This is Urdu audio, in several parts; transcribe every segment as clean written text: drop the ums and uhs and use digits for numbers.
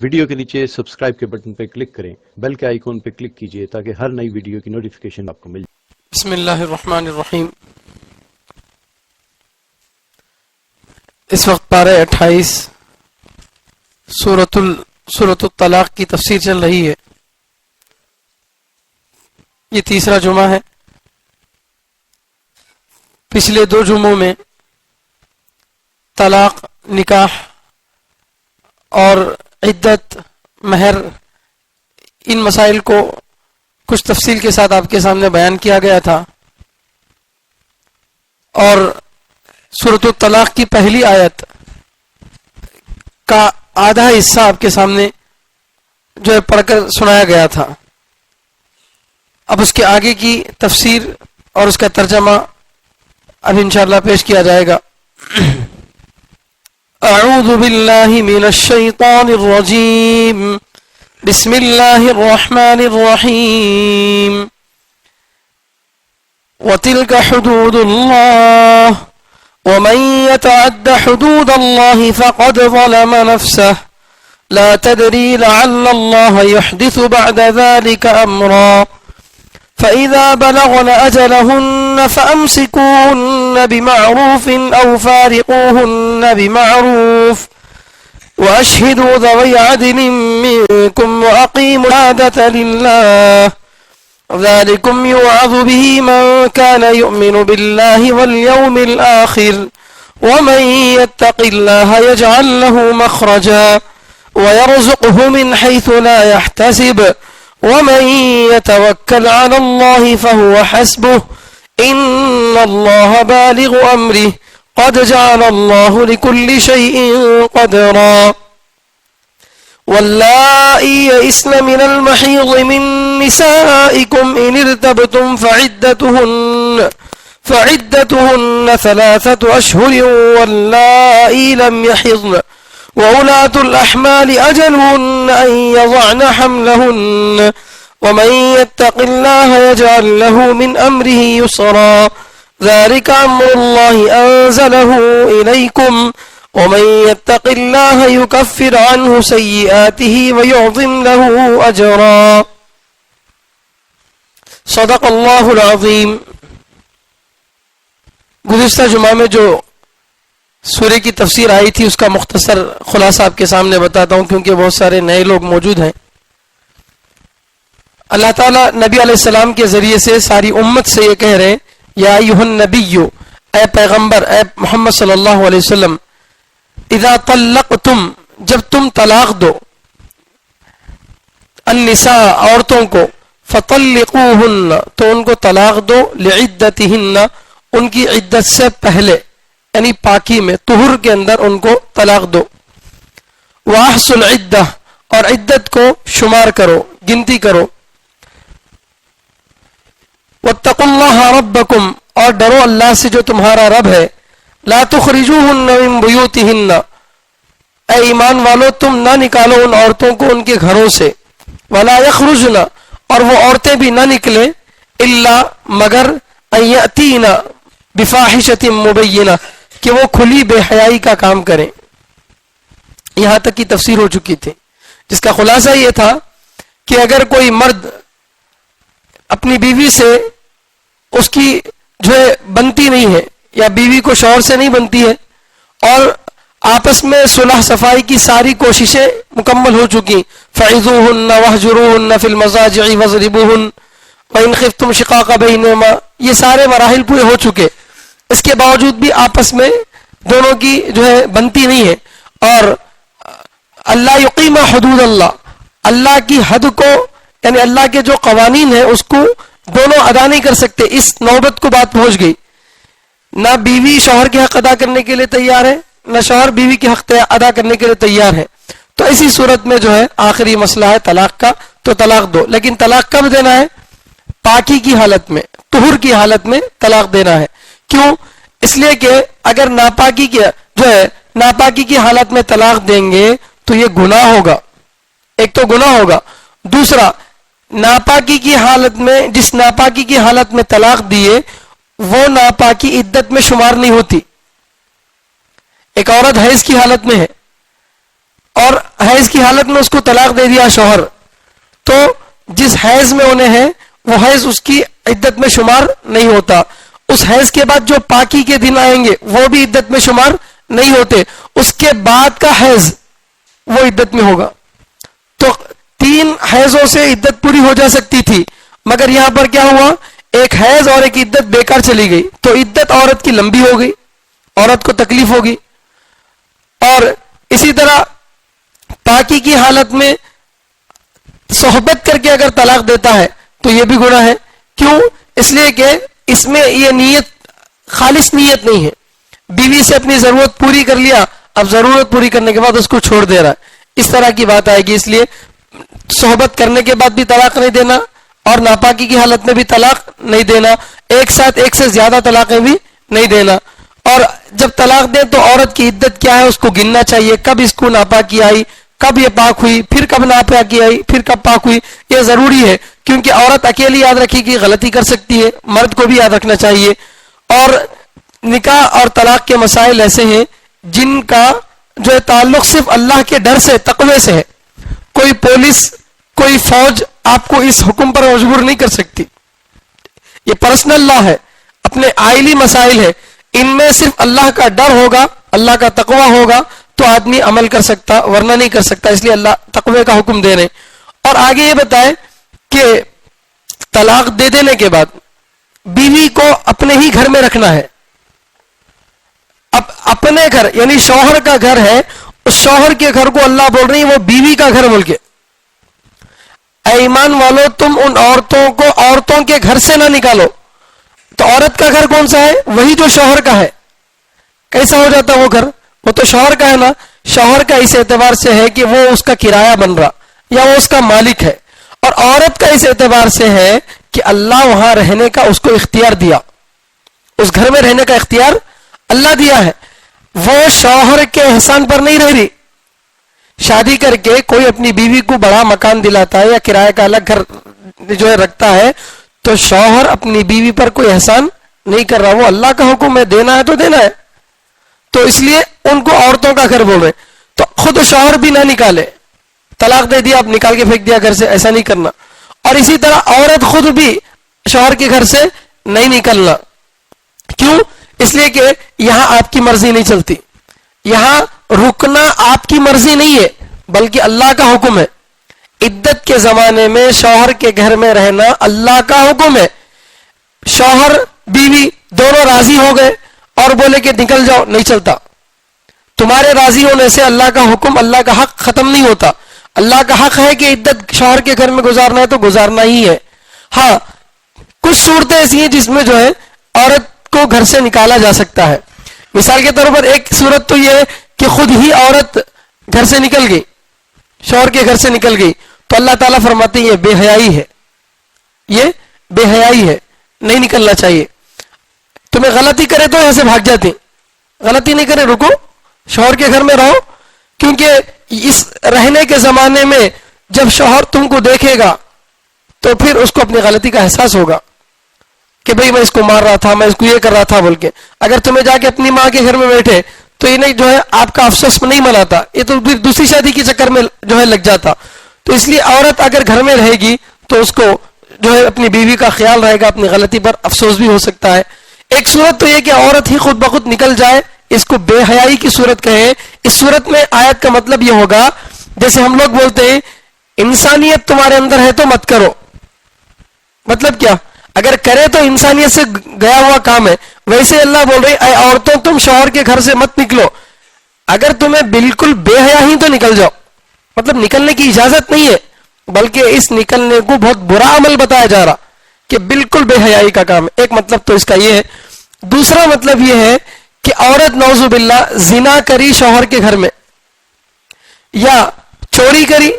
ویڈیو کے نیچے سبسکرائب کے بٹن پہ کلک کریں، بیل کے آئیکن پہ کلک کیجئے تاکہ ہر نئی ویڈیو کی نوٹیفیکیشن آپ کو مل جائے۔ بسم اللہ الرحمن الرحیم۔ اس وقت پارہ 28 سورۃ الطلاق کی تفسیر چل رہی ہے۔ یہ تیسرا جمعہ ہے۔ پچھلے 2 جمعوں میں طلاق، نکاح اور عدت، مہر، ان مسائل کو کچھ تفصیل کے ساتھ آپ کے سامنے بیان کیا گیا تھا، اور سورۃ الطلاق کی پہلی آیت کا آدھا حصہ آپ کے سامنے جو ہے پڑھ کر سنایا گیا تھا۔ اب اس کے آگے کی تفسیر اور اس کا ترجمہ اب انشاءاللہ پیش کیا جائے گا۔ اعوذ باللہ من الشیطان الرجیم، بسم اللہ الرحمن الرحیم۔ وَتِلْكَ حُدُودُ اللَّهِ وَمَن يَتَعَدَّ حُدُودَ اللَّهِ فَقَدْ ظَلَمَ نَفْسَهُ لَا تَدْرِي لَعَلَّ اللَّهَ يُحْدِثُ بَعْدَ ذَلِكَ أَمْرًا فَإِذَا بَلَغْنَ أَجَلَهُنَّ فَأَمْسِكُوهُنَّ بِمَعْرُوفٍ أَوْ فَارِقُوهُنَّ بِمَعْرُوفٍ وَأَشْهِدُوا ذَوَيْ عَدْلٍ مِّنكُمْ وَأَقِيمُوا الشَّهَادَةَ لِلَّهِ ذَلِكُمْ يُوعَظُ بِهِ مَن كَانَ يُؤْمِنُ بِاللَّهِ وَالْيَوْمِ الْآخِرِ وَمَن يَتَّقِ اللَّهَ يَجْعَل لَّهُ مَخْرَجًا وَيَرْزُقْهُ مِنْ حَيْثُ لَا يَحْتَسِبُ وَمَن يَتَوَكَّلْ عَلَى اللَّهِ فَهُوَ حَسْبُهُ إِنَّ اللَّهَ بَالِغُ أَمْرِهِ قَدْ جَعَلَ اللَّهُ لِكُلِّ شَيْءٍ قَدْرًا وَاللَّائِي يَئِسْنَ مِنَ الْمَحِيضِ مِن نِّسَائِكُمْ إِنِ ارْتَبْتُمْ فَعِدَّتُهُنَّ 3 أشهر وَاللَّائِي لَمْ يَحِضْنَ وَأُولَاتُ الْأَحْمَالِ أَجَلُهُنَّ أَن يَضَعْنَ حَمْلَهُنَّ وَمَن يَتَّقِ اللَّهَ يَجْعَل لَّهُ مِنْ أَمْرِهِ يُسْرًا ذَلِكَ أَمْرُ اللَّهِ أَنزَلَهُ إِلَيْكُمْ وَمَن يَتَّقِ اللَّهَ يُكَفِّرْ عَنْهُ سَيِّئَاتِهِ وَيُعْظِمْ لَهُ أَجْرًا۔ صدق اللہ العظیم۔ گزشتہ جمعہ میں جو سورہ کی تفسیر آئی تھی اس کا مختصر خلاصہ آپ کے سامنے بتاتا ہوں، کیونکہ بہت سارے نئے لوگ موجود ہیں۔ اللہ تعالیٰ نبی علیہ السلام کے ذریعے سے ساری امت سے یہ کہہ رہے ہیں، یا ایھا النبی، اے پیغمبر، اے محمد صلی اللہ علیہ وسلم، اذا طلقتم، جب تم طلاق دو، النساء، عورتوں کو، فطلقوہن، تو ان کو طلاق دو، لعدتہن، ان کی عدت سے پہلے، یعنی پاکی میں، طہر کے اندر ان کو طلاق دو، واحصوا العدہ، اور عدت کو شمار کرو، گنتی کرو، واتقوا اللہ ربکم، اور ڈرو اللہ سے جو تمہارا رب ہے، لا تخرجوہن من بیوتہن، اے ایمان والو تم نہ نکالو ان عورتوں کو ان کے گھروں سے، ولا یخرجن، اور وہ عورتیں بھی نہ نکلیں، الا مگر ان یأتین بفاحشۃ مبینہ، کہ وہ کھلی بے حیائی کا کام کریں۔ یہاں تک کی تفسیر ہو چکی تھی، جس کا خلاصہ یہ تھا کہ اگر کوئی مرد اپنی بیوی سے اس کی جو ہے بنتی نہیں ہے، یا بیوی کو شوہر سے نہیں بنتی ہے، اور آپس میں صلح صفائی کی ساری کوششیں مکمل ہو چکی، فعظوہن واہجروہن فی المضاجع واضربوہن وان خفتم شقاق بینہما، یہ سارے مراحل پورے ہو چکے، اس کے باوجود بھی آپس میں دونوں کی جو ہے بنتی نہیں ہے، اور اللہ یقیم حدود اللہ، اللہ کی حد کو، یعنی اللہ کے جو قوانین ہیں اس کو دونوں ادا نہیں کر سکتے۔ اس نوبت کو بات پہنچ گئی، نہ بیوی شوہر کے حق ادا کرنے کے لیے تیار ہے، نہ شوہر بیوی کے حق ادا کرنے کے لیے تیار ہے، تو اسی صورت میں جو ہے آخری مسئلہ ہے طلاق کا، تو طلاق دو۔ لیکن طلاق کب دینا ہے؟ پاکی کی حالت میں، طہر کی حالت میں طلاق دینا ہے۔ کیوں؟ اس لیے کہ اگر ناپاکی کی حالت میں طلاق دیں گے تو یہ گناہ ہوگا، ایک تو گناہ ہوگا، دوسرا ناپاکی کی حالت میں، جس ناپاکی کی حالت میں طلاق دیے وہ ناپاکی عدت میں شمار نہیں ہوتی۔ ایک عورت حیض کی حالت میں ہے، اور حیض کی حالت میں اس کو طلاق دے دیا شوہر, تو جس حیض میں انہیں ہے وہ حیض اس کی عدت میں شمار نہیں ہوتا. اس حیض کے بعد جو پاکی کے دن آئیں گے وہ بھی عدت میں شمار نہیں ہوتے. اس کے بعد کا حیض وہ عدت میں ہوگا. تو 3 حیضوں سے عدت پوری ہو جا سکتی تھی, مگر یہاں پر کیا ہوا, ایک حیض اور ایک عدت بیکار چلی گئی, تو عدت عورت کی لمبی ہو گئی, عورت کو تکلیف ہوگی. اور اسی طرح پاکی کی حالت میں صحبت کر کے اگر طلاق دیتا ہے تو یہ بھی گناہ ہے. کیوں؟ اس لیے کہ اس میں یہ نیت خالص نیت نہیں ہے. بیوی سے اپنی ضرورت پوری کر لیا, اب ضرورت پوری کرنے کے بعد اس کو چھوڑ دے رہا ہے, اس طرح کی بات آئے گی. اس لیے صحبت کرنے کے بعد بھی طلاق نہیں دینا اور ناپاکی کی حالت میں بھی طلاق نہیں دینا, ایک ساتھ ایک سے زیادہ طلاقیں بھی نہیں دینا. اور جب طلاق دیں تو عورت کی عدت کیا ہے اس کو گننا چاہیے, کب اس کو ناپاکی آئی, کب یہ پاک ہوئی, پھر کب ناپاکی آئی, پھر کب پاک ہوئی. یہ ضروری ہے کیونکہ عورت اکیلی یاد رکھے گی غلطی کر سکتی ہے, مرد کو بھی یاد رکھنا چاہیے. اور نکاح اور طلاق کے مسائل ایسے ہیں جن کا جو ہے تعلق صرف اللہ کے ڈر سے, تقوی سے ہے. کوئی پولیس, کوئی فوج آپ کو اس حکم پر مجبور نہیں کر سکتی. یہ پرسنل لا ہے, اپنے آئلی مسائل ہے, ان میں صرف اللہ کا ڈر ہوگا, اللہ کا تقوی ہوگا تو آدمی عمل کر سکتا, ورنہ نہیں کر سکتا. اس لیے اللہ تقوی کا حکم دے رہے. اور آگے یہ بتائے کہ طلاق دے دینے کے بعد بیوی کو اپنے ہی گھر میں رکھنا ہے. اب اپنے گھر یعنی شوہر کا گھر ہے, اس شوہر کے گھر کو اللہ بول رہی ہے وہ بیوی کا گھر بول کے. اے ایمان والو, تم ان عورتوں کو عورتوں کے گھر سے نہ نکالو. تو عورت کا گھر کون سا ہے؟ وہی جو شوہر کا ہے. کیسا ہو جاتا وہ گھر؟ وہ تو شوہر کا ہے نا. شوہر کا اس اعتبار سے ہے کہ وہ اس کا کرایہ بن رہا یا وہ اس کا مالک ہے, اور عورت کا اس اعتبار سے ہے کہ اللہ وہاں رہنے کا اس کو اختیار دیا, اس گھر میں رہنے کا اختیار اللہ دیا ہے. وہ شوہر کے احسان پر نہیں رہ رہی. شادی کر کے کوئی اپنی بیوی کو بڑا مکان دلاتا ہے یا کرایہ کا الگ گھر جو ہے رکھتا ہے, تو شوہر اپنی بیوی پر کوئی احسان نہیں کر رہا, وہ اللہ کا حکم ہے, دینا ہے تو دینا ہے. تو اس لیے ان کو عورتوں کا گھر بول رہے. تو خود شوہر بھی نہ نکالے, طلاق دے دیا اب نکال کے پھینک دیا گھر سے, ایسا نہیں کرنا. اور اسی طرح عورت خود بھی شوہر کے گھر سے نہیں نکلنا. کیوں؟ اس لیے کہ یہاں آپ کی مرضی نہیں چلتی, یہاں رکنا آپ کی مرضی نہیں ہے بلکہ اللہ کا حکم ہے. عدت کے زمانے میں شوہر کے گھر میں رہنا اللہ کا حکم ہے. شوہر بیوی دونوں راضی ہو گئے اور بولے کہ نکل جاؤ, نہیں چلتا. تمہارے راضی ہونے سے اللہ کا حکم, اللہ کا حق ختم نہیں ہوتا. اللہ کا حق ہے کہ عدت شوہر کے گھر میں گزارنا ہے تو گزارنا ہی ہے. ہاں کچھ صورتیں ایسی ہیں جس میں جو ہے عورت کو گھر سے نکالا جا سکتا ہے. مثال کے طور پر ایک صورت تو یہ ہے کہ خود ہی عورت گھر سے نکل گئی, شوہر کے گھر سے نکل گئی, تو اللہ تعالیٰ فرماتے ہیں یہ بے حیائی ہے, یہ بے حیائی ہے, نہیں نکلنا چاہیے. تمہیں غلطی کرے تو یہاں سے بھاگ جاتی, غلطی نہیں کرے رکو, شوہر کے گھر میں رہو. کیونکہ اس رہنے کے زمانے میں جب شوہر تم کو دیکھے گا تو پھر اس کو اپنی غلطی کا احساس ہوگا کہ بھئی میں اس کو مار رہا تھا, میں اس کو یہ کر رہا تھا بول کے. اگر تمہیں جا کے اپنی ماں کے گھر میں بیٹھے تو یہ نہیں جو ہے آپ کا افسوس نہیں مناتا, یہ تو پھر دوسری شادی کے چکر میں جو ہے لگ جاتا. تو اس لیے عورت اگر گھر میں رہے گی تو اس کو جو ہے اپنی بیوی کا خیال رہے گا, اپنی غلطی پر افسوس بھی ہو سکتا ہے. ایک صورت تو یہ کہ عورت ہی خود بخود نکل جائے, اس کو بے حیائی کی صورت کہیں. اس صورت میں آیت کا مطلب یہ ہوگا جیسے ہم لوگ بولتے ہیں انسانیت تمہارے اندر ہے تو مت کرو. مطلب کیا؟ اگر کرے تو انسانیت سے گیا ہوا کام ہے. ویسے اللہ بول رہے اے عورتوں تم شوہر کے گھر سے مت نکلو. اگر تمہیں بالکل بے حیا ہی تو نکل جاؤ, مطلب نکلنے کی اجازت نہیں ہے بلکہ اس نکلنے کو بہت برا عمل بتایا جا رہا کہ بالکل بے حیائی کا کام ہے. ایک مطلب تو اس کا یہ ہے. دوسرا مطلب یہ ہے کہ عورت نعوذ باللہ زنا کری شوہر کے گھر میں, یا چوری کری,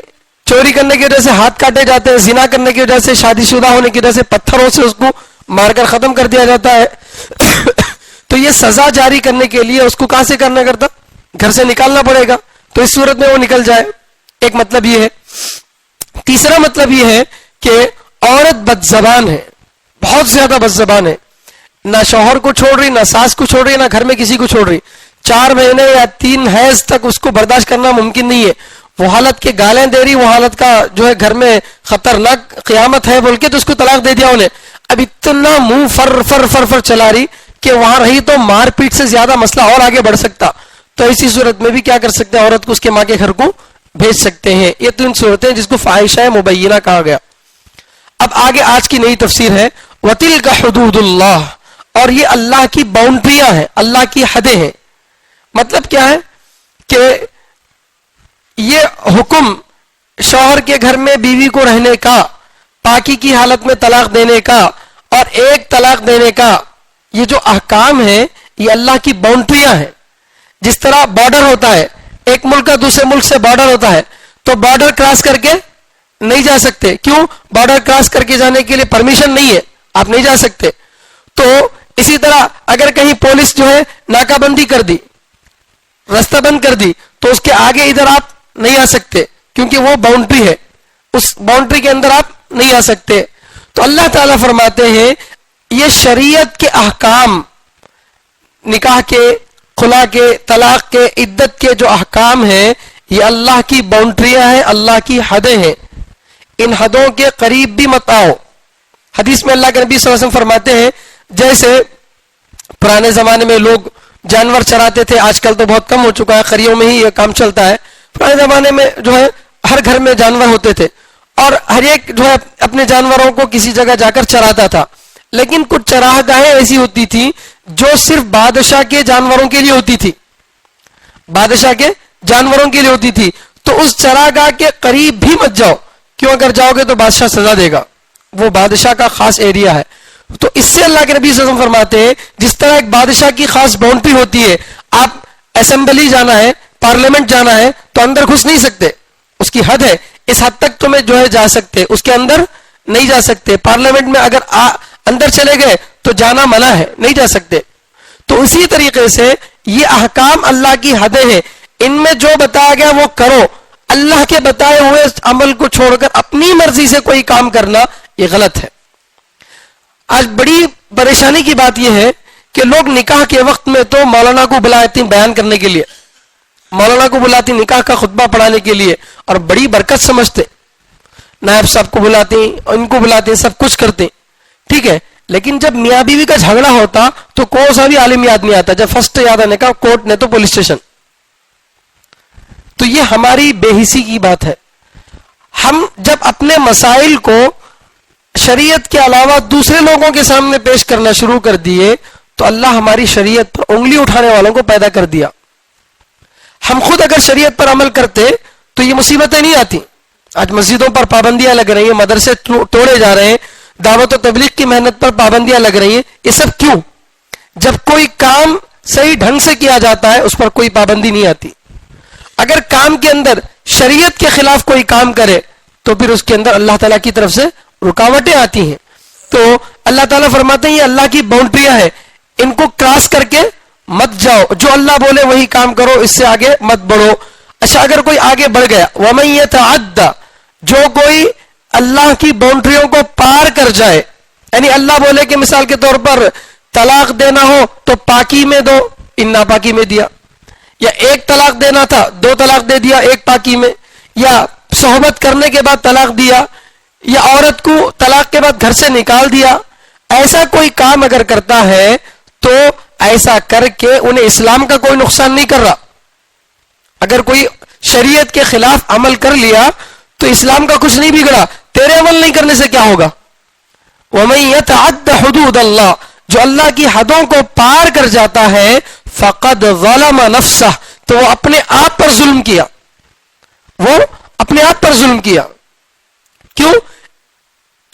چوری کرنے کی وجہ سے ہاتھ کاٹے جاتے ہیں, زنا کرنے کی وجہ سے, شادی شدہ ہونے کی وجہ سے پتھروں سے اس کو مار کر ختم کر دیا جاتا ہے. تو یہ سزا جاری کرنے کے لیے اس کو کہاں سے کرنا کرتا؟ گھر سے نکالنا پڑے گا. تو اس صورت میں وہ نکل جائے. ایک مطلب یہ ہے. تیسرا مطلب یہ ہے کہ عورت بد زبان ہے, بہت زیادہ بد زبان ہے, نہ شوہر کو چھوڑ رہی, نہ ساس کو چھوڑ رہی, نہ گھر میں کسی کو چھوڑ رہی. 4 مہینے یا 3 حیض تک اس کو برداشت کرنا ممکن نہیں ہے. وہ حالت کے گالیں دے رہی, وہ حالت کا جو ہے گھر میں خطرناک قیامت ہے بول کے تو اس کو طلاق دے دیا انہیں. اب اتنا منہ فر فر فر فر چلا رہی کہ وہاں رہی تو مار پیٹ سے زیادہ مسئلہ اور آگے بڑھ سکتا. تو اسی صورت میں بھی کیا کر سکتے ہیں, عورت کو اس کے ماں کے گھر کو بھیج سکتے ہیں. یہ 3 صورتیں جس کو فاحشہ مبینہ کہا گیا. اب آگے آج کی نئی تفسیر ہے وَتِلْكَ حُدُودُ اللَّهِ, اور یہ اللہ کی باؤنڈریاں ہیں, اللہ کی حدیں ہیں. مطلب کیا ہے کہ یہ حکم شوہر کے گھر میں بیوی کو رہنے کا, پاکی کی حالت میں طلاق دینے کا اور ایک طلاق دینے کا, یہ جو احکام ہیں یہ اللہ کی باؤنڈریاں ہیں. جس طرح بارڈر ہوتا ہے, ایک ملک کا دوسرے ملک سے بارڈر ہوتا ہے, تو بارڈر کراس کر کے نہیں جا سکتے. کیوں؟ بارڈر کراس کر کے جانے کے لیے پرمیشن نہیں ہے, آپ نہیں جا سکتے. تو اسی طرح اگر کہیں پولیس جو ہے ناکہ بندی کر دی, راستہ بند کر دی, تو اس کے آگے ادھر آپ نہیں آ سکتے کیونکہ وہ باؤنڈری ہے, اس باؤنڈری کے اندر آپ نہیں آ سکتے. تو اللہ تعالیٰ فرماتے ہیں یہ شریعت کے احکام, نکاح کے, خلا کے, طلاق کے, عدت کے جو احکام ہیں یہ اللہ کی باؤنڈریاں ہیں, اللہ کی حدیں ہیں. ان حدوں کے قریب بھی مت آؤ. حدیث میں اللہ کے نبی صلی اللہ علیہ وسلم فرماتے ہیں جیسے پرانے زمانے میں لوگ جانور چراتے تھے, آج کل تو بہت کم ہو چکا ہے, قریوں میں ہی یہ کام چلتا ہے. پرانے زمانے میں جو ہے ہر گھر میں جانور ہوتے تھے اور ہر ایک جو ہے اپنے جانوروں کو کسی جگہ جا کر چراتا تھا. لیکن کچھ چراہ گاہیں ایسی ہوتی تھی جو صرف بادشاہ کے جانوروں کے لیے ہوتی تھی, بادشاہ کے جانوروں کے لیے ہوتی تھی. تو اس چراگاہ کے قریب بھی مت جاؤ, کیوں؟ اگر جاؤ گے تو بادشاہ سزا دے گا, وہ بادشاہ کا خاص ایریا ہے. تو اس سے اللہ کے نبی صلی اللہ علیہ وسلم فرماتے ہیں جس طرح ایک بادشاہ کی خاص باؤنڈری ہوتی ہے, آپ اسمبلی جانا ہے, پارلیمنٹ جانا ہے تو اندر گھس نہیں سکتے, اس کی حد ہے, اس حد تک تمہیں جو ہے جا سکتے, اس کے اندر نہیں جا سکتے. پارلیمنٹ میں اگر اندر چلے گئے تو جانا منع ہے, نہیں جا سکتے. تو اسی طریقے سے یہ احکام اللہ کی حدیں ہیں, ان میں جو بتایا گیا وہ کرو. اللہ کے بتائے ہوئے عمل کو چھوڑ کر اپنی مرضی سے کوئی کام کرنا یہ غلط ہے. آج بڑی پریشانی کی بات یہ ہے کہ لوگ نکاح کے وقت میں تو مولانا کو بلاتی بیان کرنے کے لیے, مولانا کو بلاتی نکاح کا خطبہ پڑھانے کے لیے اور بڑی برکت سمجھتے, نائب صاحب کو بلاتے, ان کو بلاتے, سب کچھ کرتے, ٹھیک ہے. لیکن جب میاں بیوی کا جھگڑا ہوتا تو کون سا بھی عالم یاد نہیں آتا, جب فرسٹ یاد آنے کا کورٹ نے تو پولیس اسٹیشن. تو یہ ہماری بے حسی کی بات ہے. ہم جب اپنے مسائل کو شریعت کے علاوہ دوسرے لوگوں کے سامنے پیش کرنا شروع کر دیے تو اللہ ہماری شریعت پر انگلی اٹھانے والوں کو پیدا کر دیا. ہم خود اگر شریعت پر عمل کرتے تو یہ مصیبتیں نہیں آتی. آج مسجدوں پر پابندیاں لگ رہی ہیں, مدرسے توڑے جا رہے ہیں, دعوت و تبلیغ کی محنت پر پابندیاں لگ رہی ہیں. یہ سب کیوں؟ جب کوئی کام صحیح ڈھنگ سے کیا جاتا ہے اس پر کوئی پابندی نہیں آتی. اگر کام کے اندر شریعت کے خلاف کوئی کام کرے تو پھر اس کے اندر اللہ تعالیٰ کی طرف سے رکاوٹیں آتی ہیں. تو اللہ تعالیٰ فرماتے ہیں یہ اللہ کی باؤنڈریاں ہیں, ان کو کراس کر کے مت جاؤ, جو اللہ بولے وہی کام کرو, اس سے آگے مت بڑھو. اچھا اگر کوئی آگے بڑھ گیا, وَمَن يَتَعَدَّ, جو کوئی اللہ کی باؤنڈریوں کو پار کر جائے, یعنی اللہ بولے کہ مثال کے طور پر طلاق دینا ہو تو پاکی میں دو, ان ناپاکی میں دیا, یا ایک طلاق دینا تھا 2 طلاق دے دیا ایک پاکی میں, یا صحبت کرنے کے بعد طلاق دیا, یا عورت کو طلاق کے بعد گھر سے نکال دیا. ایسا کوئی کام اگر کرتا ہے تو ایسا کر کے انہیں اسلام کا کوئی نقصان نہیں کر رہا. اگر کوئی شریعت کے خلاف عمل کر لیا تو اسلام کا کچھ نہیں بگڑا, تیرے عمل نہیں کرنے سے کیا ہوگا. وَمَن يَتَعَدَّ حُدُودَ اللَّهِ, جو اللہ کی حدوں کو پار کر جاتا ہے, فَقَدْ ظَلَمَ نَفْسَهُ, تو وہ اپنے آپ پر ظلم کیا, وہ اپنے آپ پر ظلم کیا. کیوں؟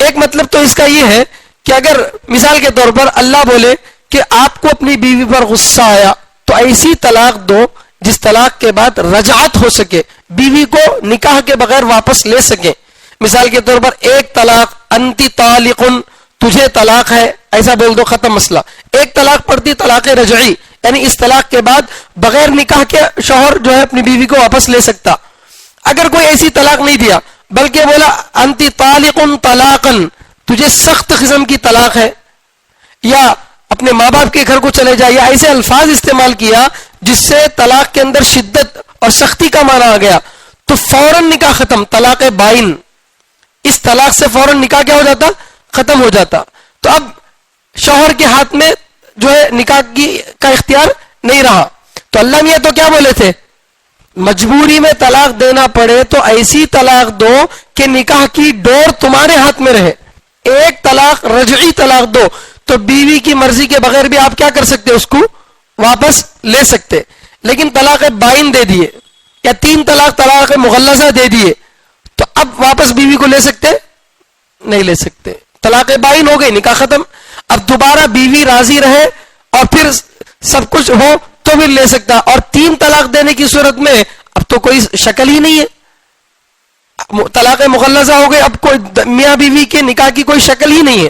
ایک مطلب تو اس کا یہ ہے کہ اگر مثال کے طور پر اللہ بولے کہ آپ کو اپنی بیوی پر غصہ آیا تو ایسی طلاق دو جس طلاق کے بعد رجعت ہو سکے, بیوی کو نکاح کے بغیر واپس لے سکے. مثال کے طور پر ایک طلاق, انتی طالقن, تجھے طلاق ہے, ایسا بول دو, ختم مسئلہ. ایک طلاق پڑتی طلاق رجعی, یعنی اس طلاق کے بعد بغیر نکاح کے شوہر جو ہے اپنی بیوی کو واپس لے سکتا. اگر کوئی ایسی طلاق نہیں دیا بلکہ بولا انتی طالقن طلاقن, تجھے سخت قسم کی طلاق ہے, یا اپنے ماں باپ کے گھر کو چلے جائے, یا ایسے الفاظ استعمال کیا جس سے طلاق کے اندر شدت اور سختی کا معنی آ گیا تو فوراً نکاح ختم، طلاق بائن. اس طلاق سے فوراً نکاح کیا ہو جاتا؟ ختم ہو جاتا. تو اب شوہر کے ہاتھ میں جو ہے نکاح کا اختیار نہیں رہا. تو اللہ میاں تو کیا بولے تھے؟ مجبوری میں طلاق دینا پڑے تو ایسی طلاق دو کہ نکاح کی ڈور تمہارے ہاتھ میں رہے. ایک طلاق رجعی طلاق دو تو بیوی کی مرضی کے بغیر بھی آپ کیا کر سکتے؟ اس کو واپس لے سکتے. لیکن طلاق بائن دے دیے یا 3 طلاق طلاق مغلظہ دے دیے تو اب واپس بیوی کو لے سکتے؟ نہیں لے سکتے. طلاق بائن ہو گئی، نکاح ختم. اب دوبارہ بیوی راضی رہے اور پھر سب کچھ ہو تو بھی لے سکتا. اور 3 طلاق دینے کی صورت میں اب تو کوئی شکل ہی نہیں ہے. طلاق مغلظہ ہو گئی، اب کوئی میاں بیوی کے نکاح کی کوئی شکل ہی نہیں ہے.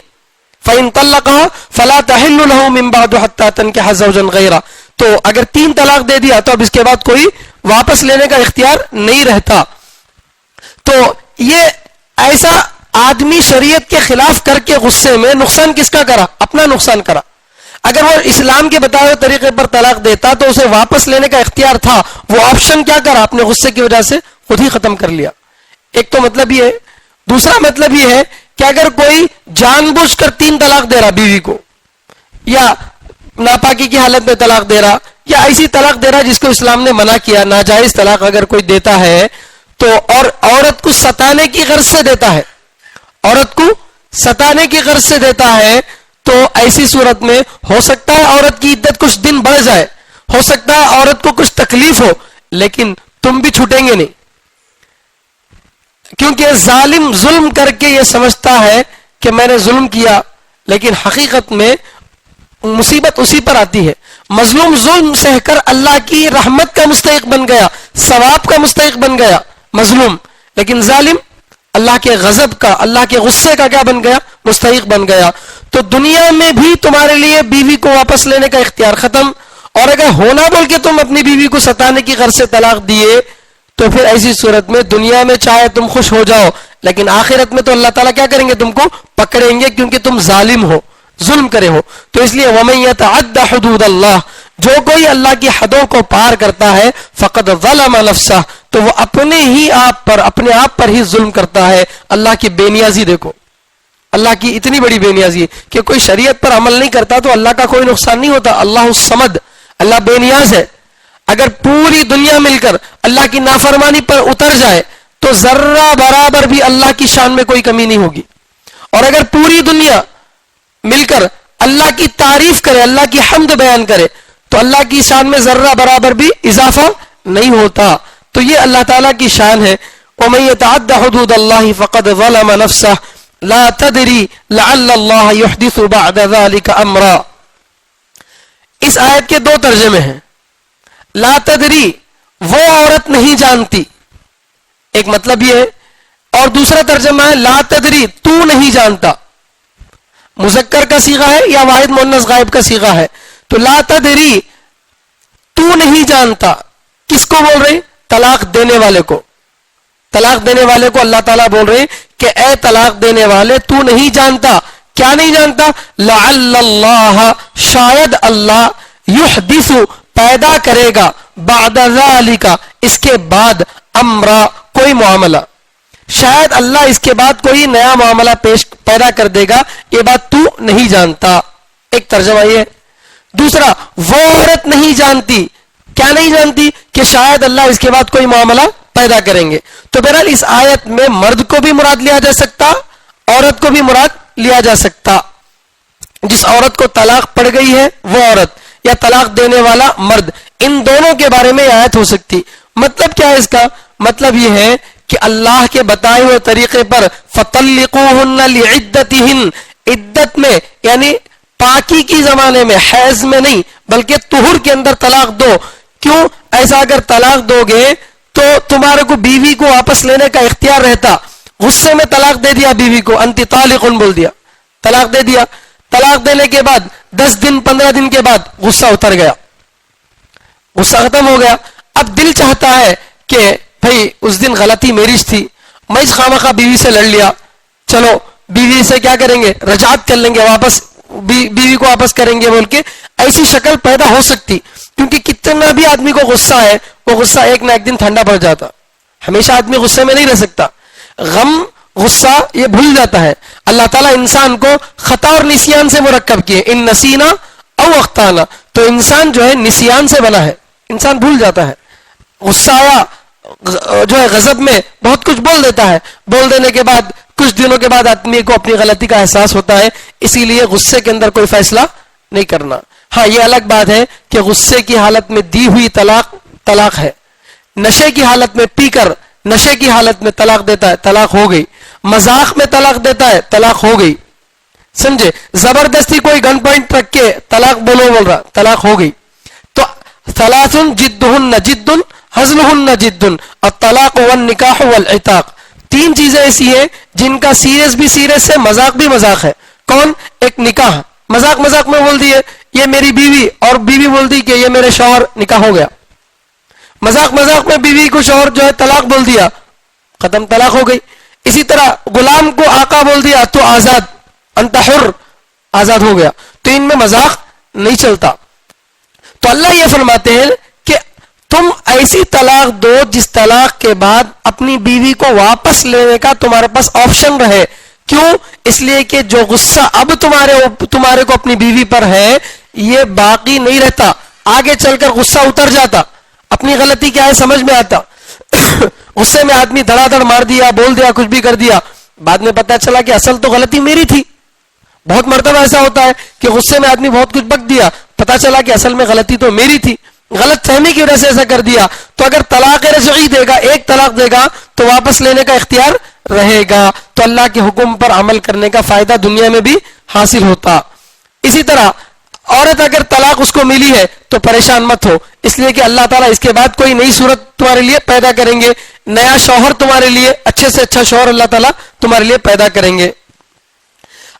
فَإِن طَلَّقَهَا فَلَا تَحِلُّ لَهُ مِن بَعْدُ حَتَّى تَنكِحَ زَوْجًا غَيْرَهُ. تو اگر 3 طلاق دے دیا تو اب اس کے بعد کوئی واپس لینے کا اختیار نہیں رہتا. تو یہ ایسا آدمی شریعت کے خلاف کر کے غصے میں نقصان کس کا کرا؟ اپنا نقصان کرا. اگر وہ اسلام کے بتائے ہوئے طریقے پر طلاق دیتا تو اسے واپس لینے کا اختیار تھا. وہ آپشن کیا کرا؟ اپنے غصے کی وجہ سے خود ہی ختم کر لیا. ایک تو مطلب یہ ہے. دوسرا مطلب یہ ہے کہ اگر کوئی جان بوجھ کر 3 طلاق دے رہا بیوی کو، یا ناپاکی کی حالت میں طلاق دے رہا، یا ایسی طلاق دے رہا جس کو اسلام نے منع کیا، ناجائز طلاق اگر کوئی دیتا ہے تو اور عورت کو ستانے کی غرض سے دیتا ہے، عورت کو ستانے کی غرض سے دیتا ہے، تو ایسی صورت میں ہو سکتا ہے عورت کی عدت کچھ دن بڑھ جائے، ہو سکتا ہے عورت کو کچھ تکلیف ہو، لیکن تم بھی چھوٹیں گے نہیں. کیونکہ ظالم ظلم کر کے یہ سمجھتا ہے کہ میں نے ظلم کیا، لیکن حقیقت میں مصیبت اسی پر آتی ہے. مظلوم ظلم سہ کر اللہ کی رحمت کا مستحق بن گیا، ثواب کا مستحق بن گیا مظلوم، لیکن ظالم اللہ کے غضب کا، اللہ کے غصے کا کیا بن گیا؟ مستحق بن گیا. تو دنیا میں بھی تمہارے لیے بیوی کو واپس لینے کا اختیار ختم. اور اگر ہونا بول کے تم اپنی بیوی کو ستانے کی غرض سے طلاق دیے تو پھر ایسی صورت میں دنیا میں چاہے تم خوش ہو جاؤ، لیکن آخرت میں تو اللہ تعالیٰ کیا کریں گے؟ تم کو پکڑیں گے، کیونکہ تم ظالم ہو، ظلم کرے ہو. تو اس لیے وَمَن يَتَعَدَّ حُدُودَ اللَّهِ، جو کوئی اللہ کی حدوں کو پار کرتا ہے فقد ظلم نفسہ، تو وہ اپنے آپ پر ہی ظلم کرتا ہے. اللہ کی بے نیازی دیکھو، اللہ کی اتنی بڑی بے نیازی کہ کوئی شریعت پر عمل نہیں کرتا تو اللہ کا کوئی نقصان نہیں ہوتا. اللہ الصمد، اللہ بے نیاز ہے. اگر پوری دنیا مل کر اللہ کی نافرمانی پر اتر جائے تو ذرہ برابر بھی اللہ کی شان میں کوئی کمی نہیں ہوگی. اور اگر پوری دنیا مل کر اللہ کی تعریف کرے، اللہ کی حمد بیان کرے تو اللہ کی شان میں ذرہ برابر بھی اضافہ نہیں ہوتا. تو یہ اللہ تعالیٰ کی شان ہے. وَمَن يَتَعَدَّ حُدُودَ اللَّهِ فَقَدْ ظَلَمَ نَفْسَهُ لَا تَدْرِي لَعَلَّ اللَّهَ يُحْدِثُ بَعْدَ ذَلِكَ أَمْرًا. اس آیت کے 2 ترجمے ہیں. لا تدری، وہ عورت نہیں جانتی، ایک مطلب یہ ہے. اور دوسرا ترجمہ ہے لا تدری، تو نہیں جانتا. مذکر کا صیغہ ہے یا واحد مؤنث غائب کا صیغہ ہے. تو لا تدری، تو نہیں جانتا. کس کو بول رہے؟ طلاق دینے والے کو. طلاق دینے والے کو اللہ تعالیٰ بول رہے کہ اے طلاق دینے والے تو نہیں جانتا. کیا نہیں جانتا؟ لعل اللہ، شاید اللہ، یحدث، پیدا کرے گا، بعد ذالک، اس کے بعد، امرا، کوئی معاملہ. شاید اللہ اس کے بعد کوئی نیا معاملہ پیدا کر دے گا، یہ بات تو نہیں جانتا. ایک ترجمہ یہ. دوسرا، وہ عورت نہیں جانتی. کیا نہیں جانتی؟ کہ شاید اللہ اس کے بعد کوئی معاملہ پیدا کریں گے. تو بہرحال اس آیت میں مرد کو بھی مراد لیا جا سکتا، عورت کو بھی مراد لیا جا سکتا. جس عورت کو طلاق پڑ گئی ہے وہ عورت، یا طلاق دینے والا مرد، ان دونوں کے بارے میں آیت ہو سکتی. مطلب کیا ہے اس کا؟ مطلب یہ ہے کہ اللہ کے بتائے ہوئے طریقے پر فَطَلِّقُوهُنَّ لِعِدَّتِهِنَّ، عدت میں یعنی پاکی کی زمانے میں، حیض میں نہیں بلکہ طہر کے اندر طلاق دو. کیوں ایسا؟ اگر طلاق دو گے تو تمہارے کو بیوی کو واپس لینے کا اختیار رہتا. غصے میں طلاق دے دیا بیوی کو، انتی طالقن بول دیا، طلاق دے دیا. طلاق دینے کے بعد 10 دن 15 دن کے بعد غصہ اتر گیا، غصہ ختم ہو گیا. اب دل چاہتا ہے کہ بھئی اس دن غلطی میری تھی، میں اس خامخواہ بیوی سے لڑ لیا، چلو بیوی سے کیا کریں گے؟ رجعت کر لیں گے، واپس بیوی کو واپس کریں گے بول کے ایسی شکل پیدا ہو سکتی. کیونکہ کتنا بھی آدمی کو غصہ ہے وہ غصہ ایک نہ ایک دن ٹھنڈا پڑ جاتا. ہمیشہ آدمی غصے میں نہیں رہ سکتا. غم غصہ یہ بھول جاتا ہے. اللہ تعالیٰ انسان کو خطا اور نسیان سے مرکب کیے, ان نسینا او اختانا, تو انسان جو ہے نسیان سے بنا ہے, انسان بھول جاتا ہے. غصہ آیا جو ہے غضب میں بہت کچھ بول دیتا ہے, بول دینے کے بعد کچھ دنوں کے بعد آدمی کو اپنی غلطی کا احساس ہوتا ہے. اسی لیے غصے کے اندر کوئی فیصلہ نہیں کرنا. ہاں یہ الگ بات ہے کہ غصے کی حالت میں دی ہوئی طلاق ہے. نشے کی حالت میں پی کر نشے کی حالت میں طلاق دیتا ہے, طلاق ہو گئی. مذاق میں طلاق دیتا ہے, طلاق ہو گئی. سمجھے, زبردستی کوئی گن پوائنٹ رکھ کے طلاق بول رہا, طلاق ہو گئی. تو ثلاث جدہن جد ہزلہن جد الطلاق والنکاح والعتاق, 3 چیزیں ایسی ہیں جن کا سیریس بھی سیریس ہے, مذاق بھی مذاق ہے. کون؟ ایک نکاح, مذاق میں بول دیے یہ میری بیوی, اور بیوی بول دی کہ یہ میرے شوہر, نکاح ہو گیا. مذاق میں بیوی کو شوہر جو ہے طلاق بول دیا, ختم, طلاق ہو گئی. اسی طرح غلام کو آقا بول دیا تو آزاد, انت حر, آزاد ہو گیا. تو ان میں مذاق نہیں چلتا. تو اللہ یہ فرماتے ہیں کہ تم ایسی طلاق دو جس طلاق کے بعد اپنی بیوی کو واپس لینے کا تمہارے پاس آپشن رہے. کیوں؟ اس لیے کہ جو غصہ اب تمہارے کو اپنی بیوی پر ہے یہ باقی نہیں رہتا, آگے چل کر غصہ اتر جاتا, اپنی غلطی کیا ہے سمجھ میں آتا. غصے میں آدمی دھڑا دھڑ مار دیا, بول دیا, کچھ بھی کر دیا, بعد میں پتا چلا کہ اصل تو غلطی میری تھی. بہت مرتبہ ایسا ہوتا ہے کہ غصے میں آدمی بہت کچھ بک دیا, پتا چلا کہ اصل میں غلطی تو میری تھی, غلط فہمی کی وجہ سے ایسا کر دیا. تو اگر طلاق رجعی دے گا, ایک طلاق دے گا, تو واپس لینے کا اختیار رہے گا. تو اللہ کے حکم پر عمل کرنے کا فائدہ دنیا میں بھی حاصل ہوتا. اسی طرح عورت اگر طلاق اس کو ملی ہے تو پریشان مت ہو, اس لیے کہ اللہ تعالیٰ اس کے بعد کوئی نئی صورت تمہارے لیے پیدا کریں گے, نیا شوہر تمہارے لیے, اچھے سے اچھا شوہر اللہ تعالیٰ تمہارے لیے پیدا کریں گے.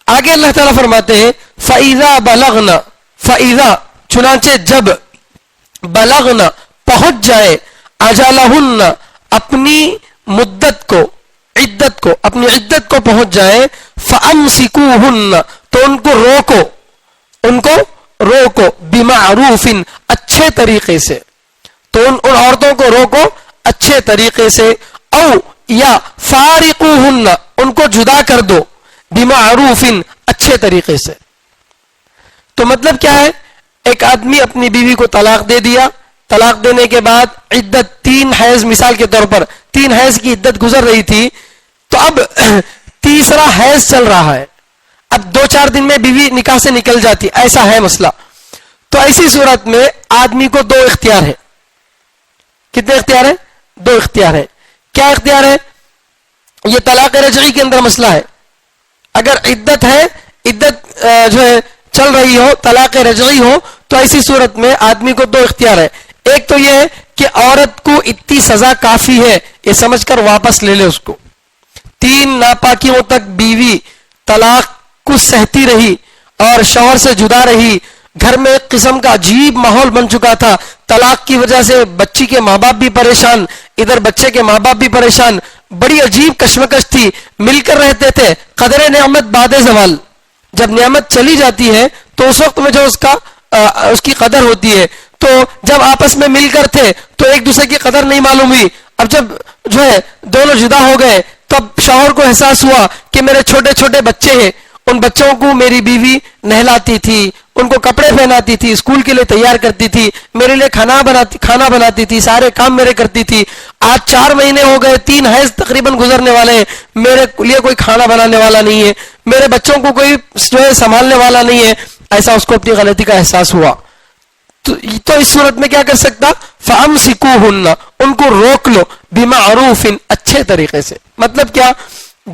آگے اللہ تعالیٰ فرماتے ہیں فَإِذَا بَلَغْنَا, فَإِذَا چنانچہ جب, بلغنا پہنچ جائے, اجلہن اپنی مدت کو, عدت کو, اپنی عدت کو پہنچ جائے, فَأَمْسِكُوهُنَّ تو ان کو روکو, بِمَعْرُوفٍ اچھے طریقے سے, تو ان عورتوں کو روکو اچھے طریقے سے, او یا فارقوهن ان کو جدا کر دو, بِمَعْرُوفٍ اچھے طریقے سے. تو مطلب کیا ہے, ایک آدمی اپنی بیوی کو طلاق دے دیا, طلاق دینے کے بعد عدت 3 حیض, مثال کے طور پر 3 حیض کی عدت گزر رہی تھی, تو اب تیسرا حیض چل رہا ہے, اب 2-4 دن میں بیوی نکاح سے نکل جاتی, ایسا ہے مسئلہ. تو ایسی صورت میں آدمی کو 2 اختیار ہے. کتنے اختیار ہیں؟ 2 اختیار ہے. کیا اختیار ہے؟ یہ طلاق رجعی کے اندر مسئلہ ہے. اگر عدت ہے, عدت جو ہے چل رہی ہو, طلاق رجعی ہو, تو ایسی صورت میں آدمی کو 2 اختیار ہے. ایک تو یہ ہے کہ عورت کو اتنی سزا کافی ہے یہ سمجھ کر واپس لے لے اس کو. 3 ناپاکیوں تک بیوی طلاق کو سہتی رہی اور شوہر سے جدا رہی, گھر میں ایک قسم کا عجیب ماحول بن چکا تھا, طلاق کی وجہ سے بچی کے ماں باپ بھی پریشان, ادھر بچے کے ماں باپ بھی پریشان, بڑی عجیب کشمکش تھی, مل کر رہتے تھے. قدر نعمت بعد زوال, جب نعمت چلی جاتی ہے تو اس وقت میں جو اس کی قدر ہوتی ہے, تو جب آپس میں مل کر تھے تو ایک دوسرے کی قدر نہیں معلوم ہوئی. اب جب جو ہے دونوں جدا ہو گئے تب شوہر کو احساس ہوا کہ میرے چھوٹے چھوٹے بچے ہیں, ان بچوں کو میری بیوی نہلاتی تھی, ان کو کپڑے پہناتی تھی, اسکول کے لیے تیار کرتی تھی, میرے لیے کھانا بناتی تھی, سارے کام میرے کرتی تھی. آج 4 مہینے ہو گئے, 3 حیض تقریباً گزرنے والے ہیں, میرے لیے کوئی کھانا بنانے والا نہیں ہے, میرے بچوں کو کوئی جو ہے سنبھالنے والا نہیں ہے. ایسا اس کو اپنی غلطی کا احساس ہوا. تو اس صورت میں کیا کر سکتا؟ فَأَمْسِكُوهُنَّ ان کو روک لو, بِمَعْرُوفٍ اچھے طریقے سے. مطلب کیا؟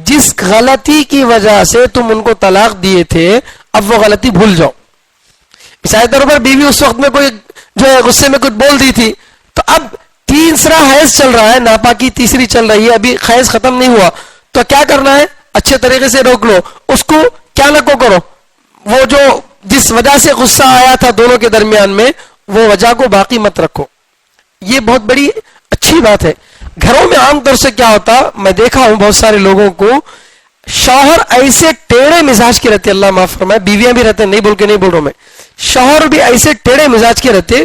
جس غلطی کی وجہ سے تم ان کو طلاق دیے تھے اب وہ غلطی بھول جاؤ. مثال کے طور پر بیوی اس وقت میں کوئی جو ہے غصے میں کچھ بول دی تھی, تو اب تیسرا حیض چل رہا ہے, ناپاکی تیسری چل رہی ہے, ابھی حیض ختم نہیں ہوا, تو کیا کرنا ہے؟ اچھے طریقے سے روک لو اس کو. کیا نہ کو کرو, وہ جو جس وجہ سے غصہ آیا تھا دونوں کے درمیان میں وہ وجہ کو باقی مت رکھو. یہ بہت بڑی اچھی بات ہے. گھروں میں عام طور سے کیا ہوتا, میں دیکھا ہوں بہت سارے لوگوں کو, شوہر ایسے ٹیڑے مزاج کے رہتے, اللہ معاف فرمائے, بیویاں بھی رہتے, نہیں بول رہا ہوں میں, شوہر بھی ایسے ٹیڑے مزاج کے رہتے,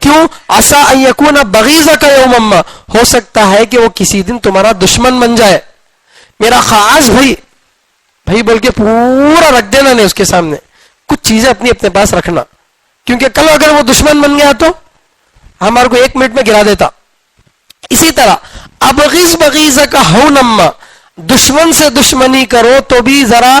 کیوں؟ عسى ان يكون بغيضك يوما ما، ہو سکتا ہے کہ وہ کسی دن تمہارا دشمن بن جائے. میرا خاص بھائی بول کے پورا رکھ دینا نہیں اس کے سامنے، کچھ چیزیں اپنی اپنے پاس رکھنا، کیونکہ کل اگر وہ دشمن بن گیا تو ہمارے کو 1 منٹ میں گرا دیتا. اسی طرح ابغض بغیضک ہونما، دشمن سے دشمنی کرو تو بھی ذرا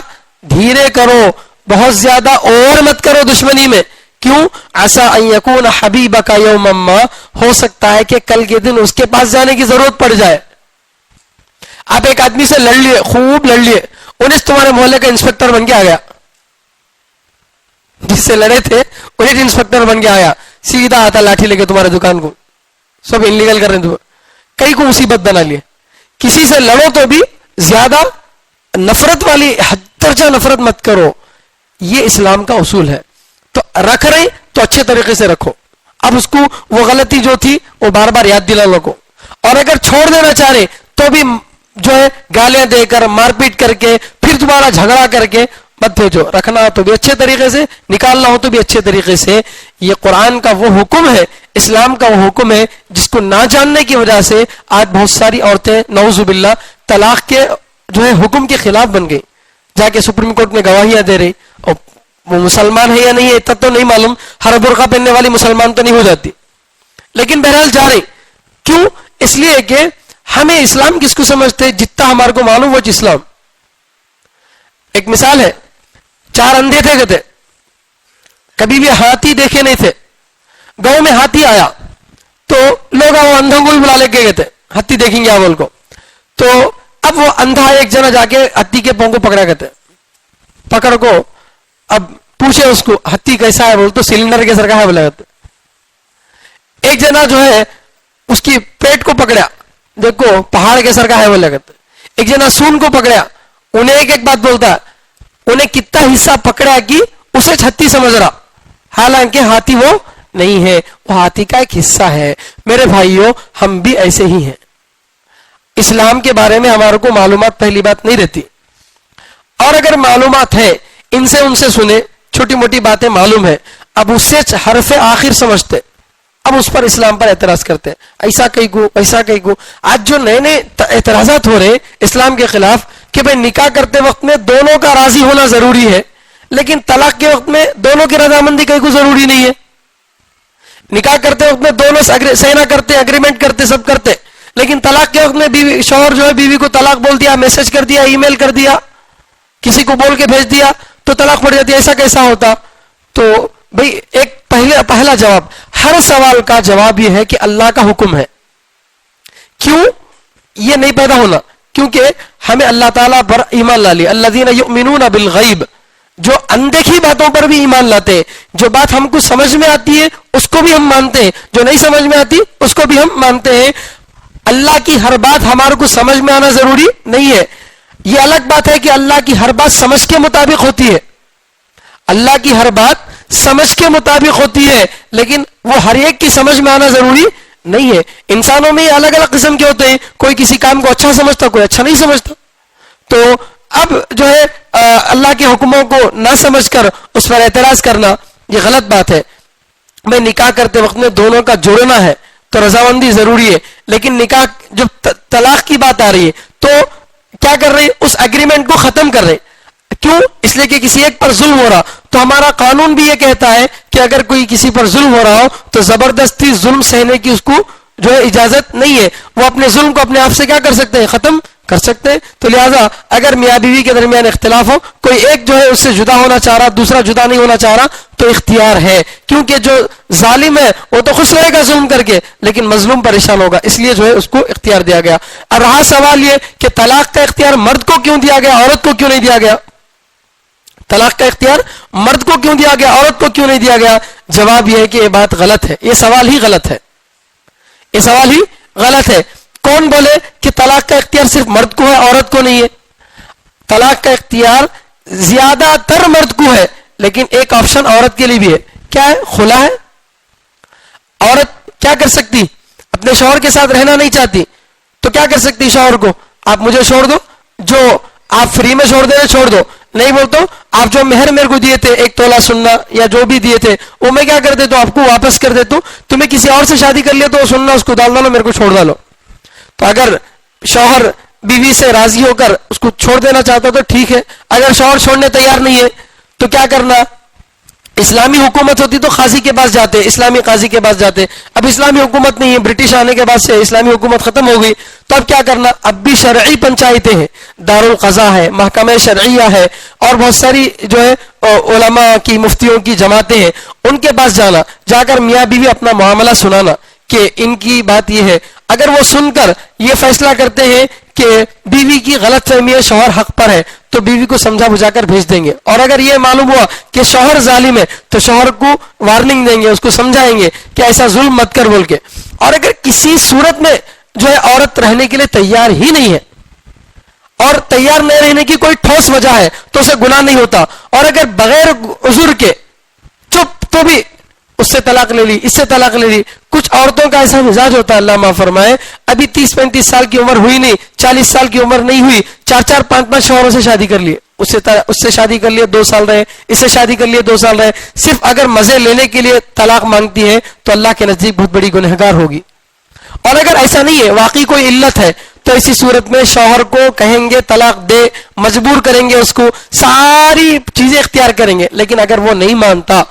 دھیرے کرو، بہت زیادہ اور مت کرو دشمنی میں. کیوں؟ عسى ان يكون حبيبك يوما ما، ہو سکتا ہے کہ کل کے دن اس کے پاس جانے کی ضرورت پڑ جائے. آپ ایک آدمی سے لڑ لیے، خوب لڑ لیے، انہیں تمہارے محلے کا انسپکٹر بن کے آ گیا، جس سے لڑے تھے انہیں انسپکٹر بن کے آیا، سیدھا آتا لاٹھی لے کے تمہارے دکان کو، سب انلیگل کر رہے ہیں، کئی کو مصیبت بنا لیے. کسی سے لڑو تو بھی زیادہ نفرت والی حد درجہ نفرت مت کرو، یہ اسلام کا اصول ہے. تو رکھ رہے تو اچھے طریقے سے رکھو. اب اس کو وہ غلطی جو تھی وہ بار بار یاد دلانا کو، اور اگر چھوڑ دینا چاہ رہے تو بھی جو ہے گالیاں دے کر مار پیٹ کر کے پھر دوبارہ جھگڑا کر کے مت بھیجو. رکھنا تو بھی اچھے طریقے سے، نکالنا ہو تو بھی اچھے طریقے سے. یہ قرآن کا وہ حکم ہے، اسلام کا وہ حکم ہے جس کو نہ جاننے کی وجہ سے آج بہت ساری عورتیں نعوذ باللہ طلاق کے جو ہے حکم کے خلاف بن گئی، جا کے سپریم کورٹ میں گواہیاں دے رہی. اور وہ مسلمان ہے یا نہیں ہے اتنا تو نہیں معلوم، ہر برقع پہننے والی مسلمان تو نہیں ہو جاتی، لیکن بہرحال جا رہی. کیوں؟ اس لیے کہ ہمیں اسلام کس کو سمجھتے، جتنا ہمارے کو معلوم وہ اسلام. ایک مثال ہے، 4 اندھے تھے کہتے، کبھی بھی ہاتھی دیکھے نہیں تھے. گاؤں میں ہاتھی آیا تو لوگ وہ اندھوں کو بھی بلا لے کے گئے تھے، ہاتھی دیکھیں گے بول کو. تو اب وہ اندھا ایک جنا جا کے ہاتھی کے پاؤں کو پکڑا کرتے، پکڑ کو اب پوچھے اس کو ہاتھی کیسا ہے بول تو سلنڈر کے سر کا ہے بولا کرتے. ایک جنا جو ہے اس کی پیٹ کو پکڑا، دیکھو پہاڑ کے سر کا ہے بولا کرتے. ایک جنا سون کو پکڑا، انہیں ایک بات بولتا، انہیں کتنا حصہ پکڑا کہ اسے ہاتھی سمجھ رہا، حالانکہ ہاتھی وہ نہیں ہے، وہ ہاتھی کا ایک حصہ ہے. میرے بھائیوں ہم بھی ایسے ہی ہیں. اسلام کے بارے میں ہمارے کو معلومات پہلی بات نہیں رہتی، اور اگر معلومات ہے ان سے سنے، چھوٹی موٹی باتیں معلوم ہے، اب اس سے حرف آخر سمجھتے، اب اس پر اسلام پر اعتراض کرتے، ایسا کہیں کو ایسا کہیں کو. آج جو نئے نئے اعتراضات ہو رہے اسلام کے خلاف کہ بھئی نکاح کرتے وقت میں دونوں کا راضی ہونا ضروری ہے، لیکن طلاق کے وقت میں دونوں کی رضامندی کہیں کو ضروری نہیں ہے. نکاح کرتے وقت میں دونوں سینا کرتے، اگریمنٹ کرتے، سب کرتے، لیکن طلاق کے وقت میں بیوی شوہر جو ہے بیوی کو طلاق بول دیا، میسج کر دیا، ای میل کر دیا، کسی کو بول کے بھیج دیا تو طلاق پڑ جاتی ہے. ایسا کیسا ہوتا؟ تو بھئی ایک پہلا جواب، ہر سوال کا جواب یہ ہے کہ اللہ کا حکم ہے. کیوں یہ نہیں پیدا ہونا؟ کیونکہ ہمیں اللہ تعالیٰ پر ایمان لا لیا. الذین یؤمنون بالغیب، جو اندیکھی باتوں پر بھی ایمان لاتے ہیں. جو بات ہم کو سمجھ میں آتی ہے اس کو بھی ہم مانتے ہیں، جو نہیں سمجھ میں آتی اس کو بھی ہم مانتے ہیں. اللہ کی ہر بات ہمارے کو سمجھ میں آنا ضروری نہیں ہے. یہ الگ بات ہے کہ اللہ کی ہر بات سمجھ کے مطابق ہوتی ہے، اللہ کی ہر بات سمجھ کے مطابق ہوتی ہے، لیکن وہ ہر ایک کی سمجھ میں آنا ضروری نہیں ہے. انسانوں میں الگ الگ قسم کے ہوتے ہیں، کوئی کسی کام کو اچھا سمجھتا، کوئی اچھا نہیں سمجھتا. تو اب جو ہے اللہ کے حکموں کو نہ سمجھ کر اس پر اعتراض کرنا یہ غلط بات ہے. میں نکاح کرتے وقت میں دونوں کا جوڑنا ہے تو رضامندی ضروری ہے، لیکن نکاح جب طلاق کی بات آ رہی ہے تو کیا کر رہے ہیں؟ اس اگریمنٹ کو ختم کر رہے. کیوں؟ اس لیے کہ کسی ایک پر ظلم ہو رہا. تو ہمارا قانون بھی یہ کہتا ہے کہ اگر کوئی کسی پر ظلم ہو رہا ہو تو زبردستی ظلم سہنے کی اس کو جو ہے اجازت نہیں ہے. وہ اپنے ظلم کو اپنے آپ سے کیا کر سکتے ہیں؟ ختم کر سکتے ہیں. تو لہٰذا اگر میاں بیوی کے درمیان اختلاف ہو، کوئی ایک جو ہے اس سے جدا ہونا چاہ رہا، دوسرا جدا نہیں ہونا چاہ رہا، تو اختیار ہے. کیونکہ جو ظالم ہے وہ تو خوش رہے گا ظلم کر کے، لیکن مظلوم پریشان ہوگا، اس لیے جو ہے اس کو اختیار دیا گیا. اور رہا سوال یہ کہ طلاق کا اختیار مرد کو کیوں دیا گیا، عورت کو کیوں نہیں دیا گیا؟ طلاق کا اختیار مرد کو کیوں دیا گیا، عورت کو کیوں نہیں دیا گیا؟ جواب یہ ہے کہ یہ بات غلط ہے، یہ سوال ہی غلط ہے، یہ سوال ہی غلط ہے. کون بولے کہ طلاق کا اختیار صرف مرد کو ہے عورت کو نہیں ہے؟ طلاق کا اختیار زیادہ تر مرد کو ہے، لیکن ایک آپشن عورت کے لیے بھی ہے. کیا ہے؟ خلا ہے. عورت کیا کر سکتی؟ اپنے شوہر کے ساتھ رہنا نہیں چاہتی تو کیا کر سکتی؟ شوہر کو آپ مجھے چھوڑ دو، جو آپ فری میں چھوڑ دینا چھوڑ دو، نہیں بولتا ہوں آپ جو مہر میرے کو دیے تھے 1 تولہ سننا یا جو بھی دیے تھے وہ میں کیا کر دیتا ہوں آپ کو واپس کر دیتا ہوں, تمہیں کسی اور سے شادی کر لیا تو وہ سننا اس کو ڈال ڈالو میرے کو چھوڑ ڈالو. تو اگر شوہر بیوی سے راضی ہو کر اس کو چھوڑ دینا چاہتا تو ٹھیک ہے, اگر شوہر چھوڑنے تیار نہیں ہے تو کیا کرنا, اسلامی حکومت ہوتی تو قاضی کے پاس جاتے, اسلامی قاضی کے پاس جاتے. اب اسلامی حکومت نہیں ہے, برٹش آنے کے بعد سے اسلامی حکومت ختم ہو گئی, تو اب کیا کرنا, اب بھی شرعی پنچایتیں ہیں, دارالقضاء ہے, محکمہ شرعیہ ہے, اور بہت ساری جو ہے علماء کی مفتیوں کی جماعتیں ہیں, ان کے پاس جانا, جا کر میاں بیوی اپنا معاملہ سنانا کہ ان کی بات یہ ہے. اگر وہ سن کر یہ فیصلہ کرتے ہیں کہ بیوی کی غلط فہمی ہے, شوہر حق پر ہے, تو بیوی کو سمجھا بجھا کر بھیج دیں گے. اور اگر یہ معلوم ہوا کہ شوہر ظالم ہے تو شوہر کو وارننگ دیں گے, اس کو سمجھائیں گے کہ ایسا ظلم مت کر بول کے. اور اگر کسی صورت میں جو ہے عورت رہنے کے لیے تیار ہی نہیں ہے اور تیار نہیں رہنے کی کوئی ٹھوس وجہ ہے تو اسے گناہ نہیں ہوتا. اور اگر بغیر عذر کے چپ تو بھی اس سے طلاق لے لی, اس سے طلاق لے لی. کچھ عورتوں کا ایسا مزاج ہوتا ہے, اللہ معاف فرمائے, ابھی 30-35 سال کی عمر ہوئی نہیں, 40 سال کی عمر نہیں ہوئی, 4-4 5-5 شوہروں سے شادی کر لیے, اس سے شادی کر لیے 2 سال رہے, اس سے شادی کر لیے 2 سال رہے, صرف اگر مزے لینے کے لیے طلاق مانگتی ہے تو اللہ کے نزدیک بہت بڑی گنہگار ہوگی. اور اگر ایسا نہیں ہے, واقعی کوئی علت ہے, تو اسی صورت میں شوہر کو کہیں گے طلاق دے, مجبور کریں گے اس کو, ساری چیزیں اختیار کریں گے. لیکن اگر وہ نہیں مانتا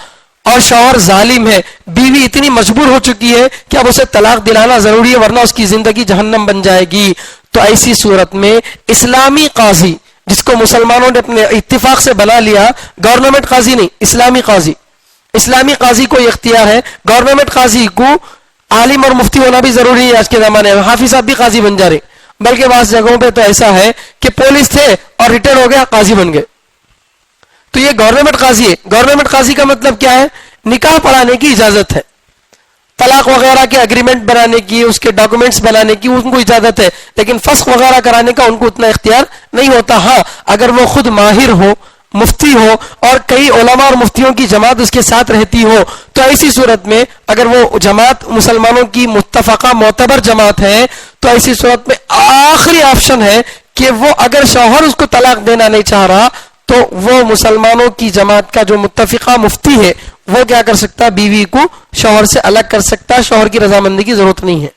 اور شوہر ظالم ہے, بیوی اتنی مجبور ہو چکی ہے کہ اب اسے طلاق دلانا ضروری ہے ورنہ اس کی زندگی جہنم بن جائے گی, تو ایسی صورت میں اسلامی قاضی, جس کو مسلمانوں نے اپنے اتفاق سے بنا لیا, گورنمنٹ قاضی نہیں, اسلامی قاضی, اسلامی قاضی کو یہ اختیار ہے. گورنمنٹ قاضی کو عالم اور مفتی ہونا بھی ضروری ہے آج کے زمانے میں, حافظ صاحب بھی قاضی بن جا رہے, بلکہ بعض جگہوں پہ تو ایسا ہے کہ پولیس تھے اور ریٹائر ہو گیا, قاضی بن گئے. تو یہ گورنمنٹ قاضی ہے. گورنمنٹ قاضی کا مطلب کیا ہے, نکاح پڑھانے کی اجازت ہے, طلاق وغیرہ کے اگریمنٹ بنانے کی, اس کے ڈاکومنٹس بنانے کی ان کو اجازت ہے, لیکن فسخ وغیرہ کرانے کا ان کو اتنا اختیار نہیں ہوتا. ہاں اگر وہ خود ماہر ہو, مفتی ہو, اور کئی علماء اور مفتیوں کی جماعت اس کے ساتھ رہتی ہو, تو ایسی صورت میں اگر وہ جماعت مسلمانوں کی متفقہ معتبر جماعت ہے, تو ایسی صورت میں آخری آپشن ہے کہ وہ اگر شوہر اس کو طلاق دینا نہیں چاہ رہا تو وہ مسلمانوں کی جماعت کا جو متفقہ مفتی ہے وہ کیا کر سکتا, بیوی کو شوہر سے الگ کر سکتا, شوہر کی رضامندی کی ضرورت نہیں ہے.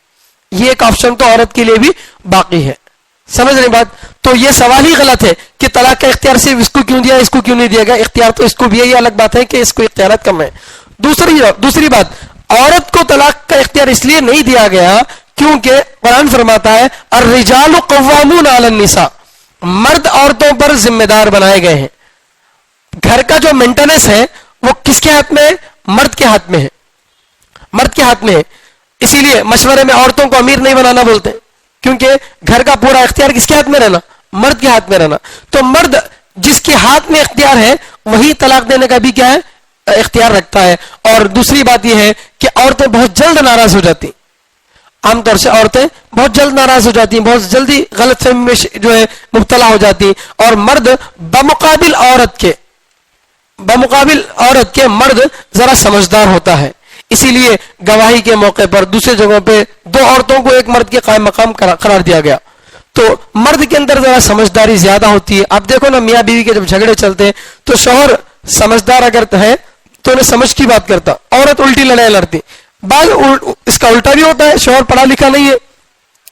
یہ ایک آپشن تو عورت کے لیے بھی باقی ہے. سمجھ رہے بات؟ تو یہ سوال ہی غلط ہے کہ طلاق کا اختیار صرف اس کو کیوں دیا, اس کو کیوں نہیں دیا گیا. اختیار تو اس کو بھی ہے, یہ الگ بات ہے کہ اس کو اختیارات کم ہے. دوسری بات, عورت کو طلاق کا اختیار اس لیے نہیں دیا گیا کیونکہ قرآن فرماتا ہے الرجال قوامون علی النساء, مرد عورتوں پر ذمہ دار بنائے گئے ہیں. گھر کا جو مینٹیننس ہے وہ کس کے ہاتھ میں ہے, مرد کے ہاتھ میں ہے, مرد کے ہاتھ میں ہے. اسی لیے مشورے میں عورتوں کو امیر نہیں بنانا بولتے, کیونکہ گھر کا پورا اختیار کس کے ہاتھ میں رہنا, مرد کے ہاتھ میں رہنا. تو مرد جس کے ہاتھ میں اختیار ہے وہی طلاق دینے کا بھی کیا ہے, اختیار رکھتا ہے. اور دوسری بات یہ ہے کہ عورتیں بہت جلد ناراض ہو جاتی, عام طور سے عورتیں بہت جلد ناراض ہو جاتی ہیں, بہت جلدی غلط فہمی میں جو ہے مبتلا ہو جاتی ہیں. اور مرد بمقابل عورت کے مرد ذرا سمجھدار ہوتا ہے. اسی لیے گواہی کے موقع پر دوسرے جگہوں پہ 2 عورتوں کو ایک مرد کے قائم مقام قرار دیا گیا. تو مرد کے اندر ذرا سمجھداری زیادہ ہوتی ہے. آپ دیکھو نا, میاں بیوی کے جب جھگڑے چلتے ہیں تو شوہر سمجھدار اگر ہے تو انہیں سمجھ کی بات کرتا, عورت الٹی لڑائی لڑتی. بعض اس کا الٹا بھی ہوتا ہے, شوہر پڑھا لکھا نہیں ہے,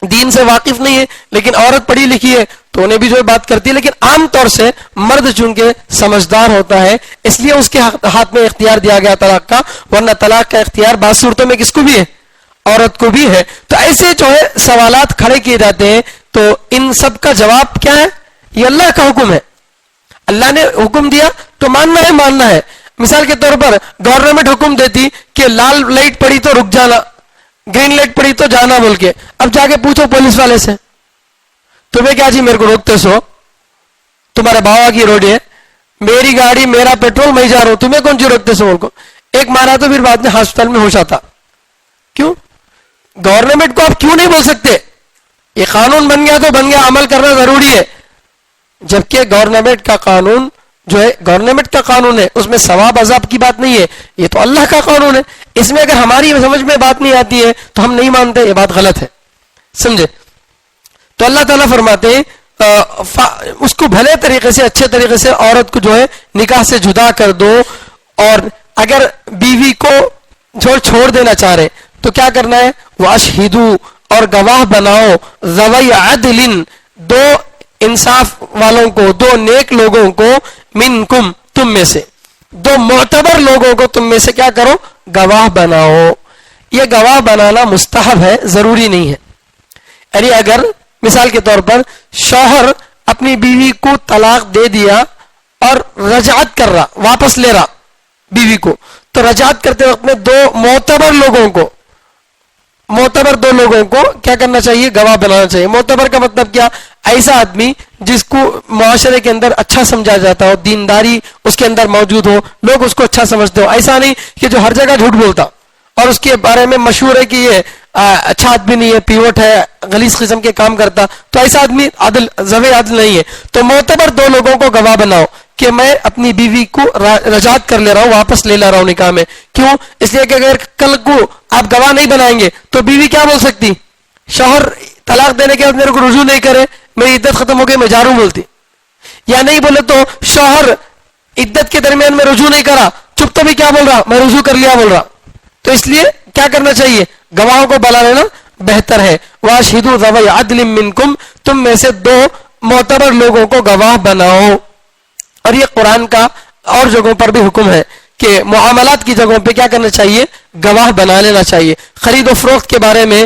دین سے واقف نہیں ہے, لیکن عورت پڑھی لکھی ہے تو انہیں بھی جو بات کرتی ہے. لیکن عام طور سے مرد چونکہ سمجھدار ہوتا ہے اس لیے اس کے ہاتھ میں اختیار دیا گیا طلاق کا, ورنہ طلاق کا اختیار بعض صورتوں میں کس کو بھی ہے, عورت کو بھی ہے. تو ایسے جو ہے سوالات کھڑے کیے جاتے ہیں. تو ان سب کا جواب کیا ہے, یہ اللہ کا حکم ہے, اللہ نے حکم دیا تو ماننا ہے. مثال کے طور پر گورنمنٹ حکم دیتی کہ لال لائٹ پڑی تو رک جانا, گرین لائٹ پڑی تو جانا بول کے. اب جا کے پوچھو پولیس والے سے, تمہیں کیا جی میرے کو روکتے سو, تمہارے باوا کی روڈ ہے, میری گاڑی میرا پیٹرول میں جا رہا ہوں, تمہیں کون سی روکتے سو. کو ایک مارا تو پھر بعد میں ہسپتال میں ہوش آتا. کیوں؟ گورنمنٹ کو آپ کیوں نہیں بول سکتے, یہ قانون بن گیا تو بن گیا, عمل کرنا ضروری ہے. جبکہ گورنمنٹ کا قانون جو ہے گورنمنٹ کا قانون ہے, اس میں ثواب عذاب کی بات نہیں ہے, یہ تو اللہ کا قانون ہے. اس میں اگر ہماری سمجھ میں بات نہیں آتی ہے تو ہم نہیں مانتے, یہ بات غلط ہے. سمجھے؟ تو اللہ تعالیٰ فرماتے ہیں اس کو بھلے طریقے سے اچھے طریقے سے عورت کو جو ہے نکاح سے جدا کر دو. اور اگر بیوی کو جو چھوڑ دینا چاہ رہے تو کیا کرنا ہے؟ واشہدو، اور گواہ بناؤ، ذوی عدل، دو انصاف والوں کو، دو نیک لوگوں کو، منکم، تم میں سے، دو معتبر لوگوں کو تم میں سے کیا کرو؟ گواہ بناؤ. یہ گواہ بنانا مستحب ہے، ضروری نہیں ہے. یعنی اگر مثال کے طور پر شوہر اپنی بیوی کو طلاق دے دیا اور رجعت کر رہا، واپس لے رہا بیوی کو، تو رجعت کرتے وقت میں دو معتبر لوگوں کو کیا کرنا چاہیے؟ گواہ بنانا چاہیے. معتبر کا مطلب کیا؟ ایسا آدمی جس کو معاشرے کے اندر اچھا سمجھا جاتا ہو، دینداری اس کے اندر موجود ہو، لوگ اس کو اچھا سمجھتے ہو. ایسا نہیں کہ جو ہر جگہ جھوٹ بولتا اور اس کے بارے میں مشہور ہے کہ یہ اچھا آدمی نہیں ہے، پیوٹ ہے، غلیظ قسم کے کام کرتا، تو ایسا آدمی ذوی عدل نہیں ہے. تو معتبر دو لوگوں کو گواہ بناؤ کہ میں اپنی بیوی کو رجعت کر لے رہا ہوں، واپس لے لا رہا ہوں نکاح میں. کیوں؟ اس لیے کہ اگر کل کو آپ گواہ نہیں بنائیں گے تو بیوی کیا بول سکتی؟ شوہر طلاق دینے کے بعد میرے کو رجوع نہیں کرے، میری عدت ختم ہو گئی، میں جا رہا ہوں بولتی. یا نہیں بولے تو شوہر عدت کے درمیان میں رجوع نہیں کرا، چپ تو بھی کیا بول رہا؟ میں رجوع کر لیا بول رہا. تو اس لیے کیا کرنا چاہیے؟ گواہوں کو بلا لینا بہتر ہے. واشہدوا ذوی عدل منکم، تم میں سے دو معتبر لوگوں کو گواہ بناؤ. اور یہ قرآن کا اور جگہوں پر بھی حکم ہے کہ معاملات کی جگہوں پہ کیا کرنا چاہیے؟ گواہ بنا لینا چاہیے. خرید و فروخت کے بارے میں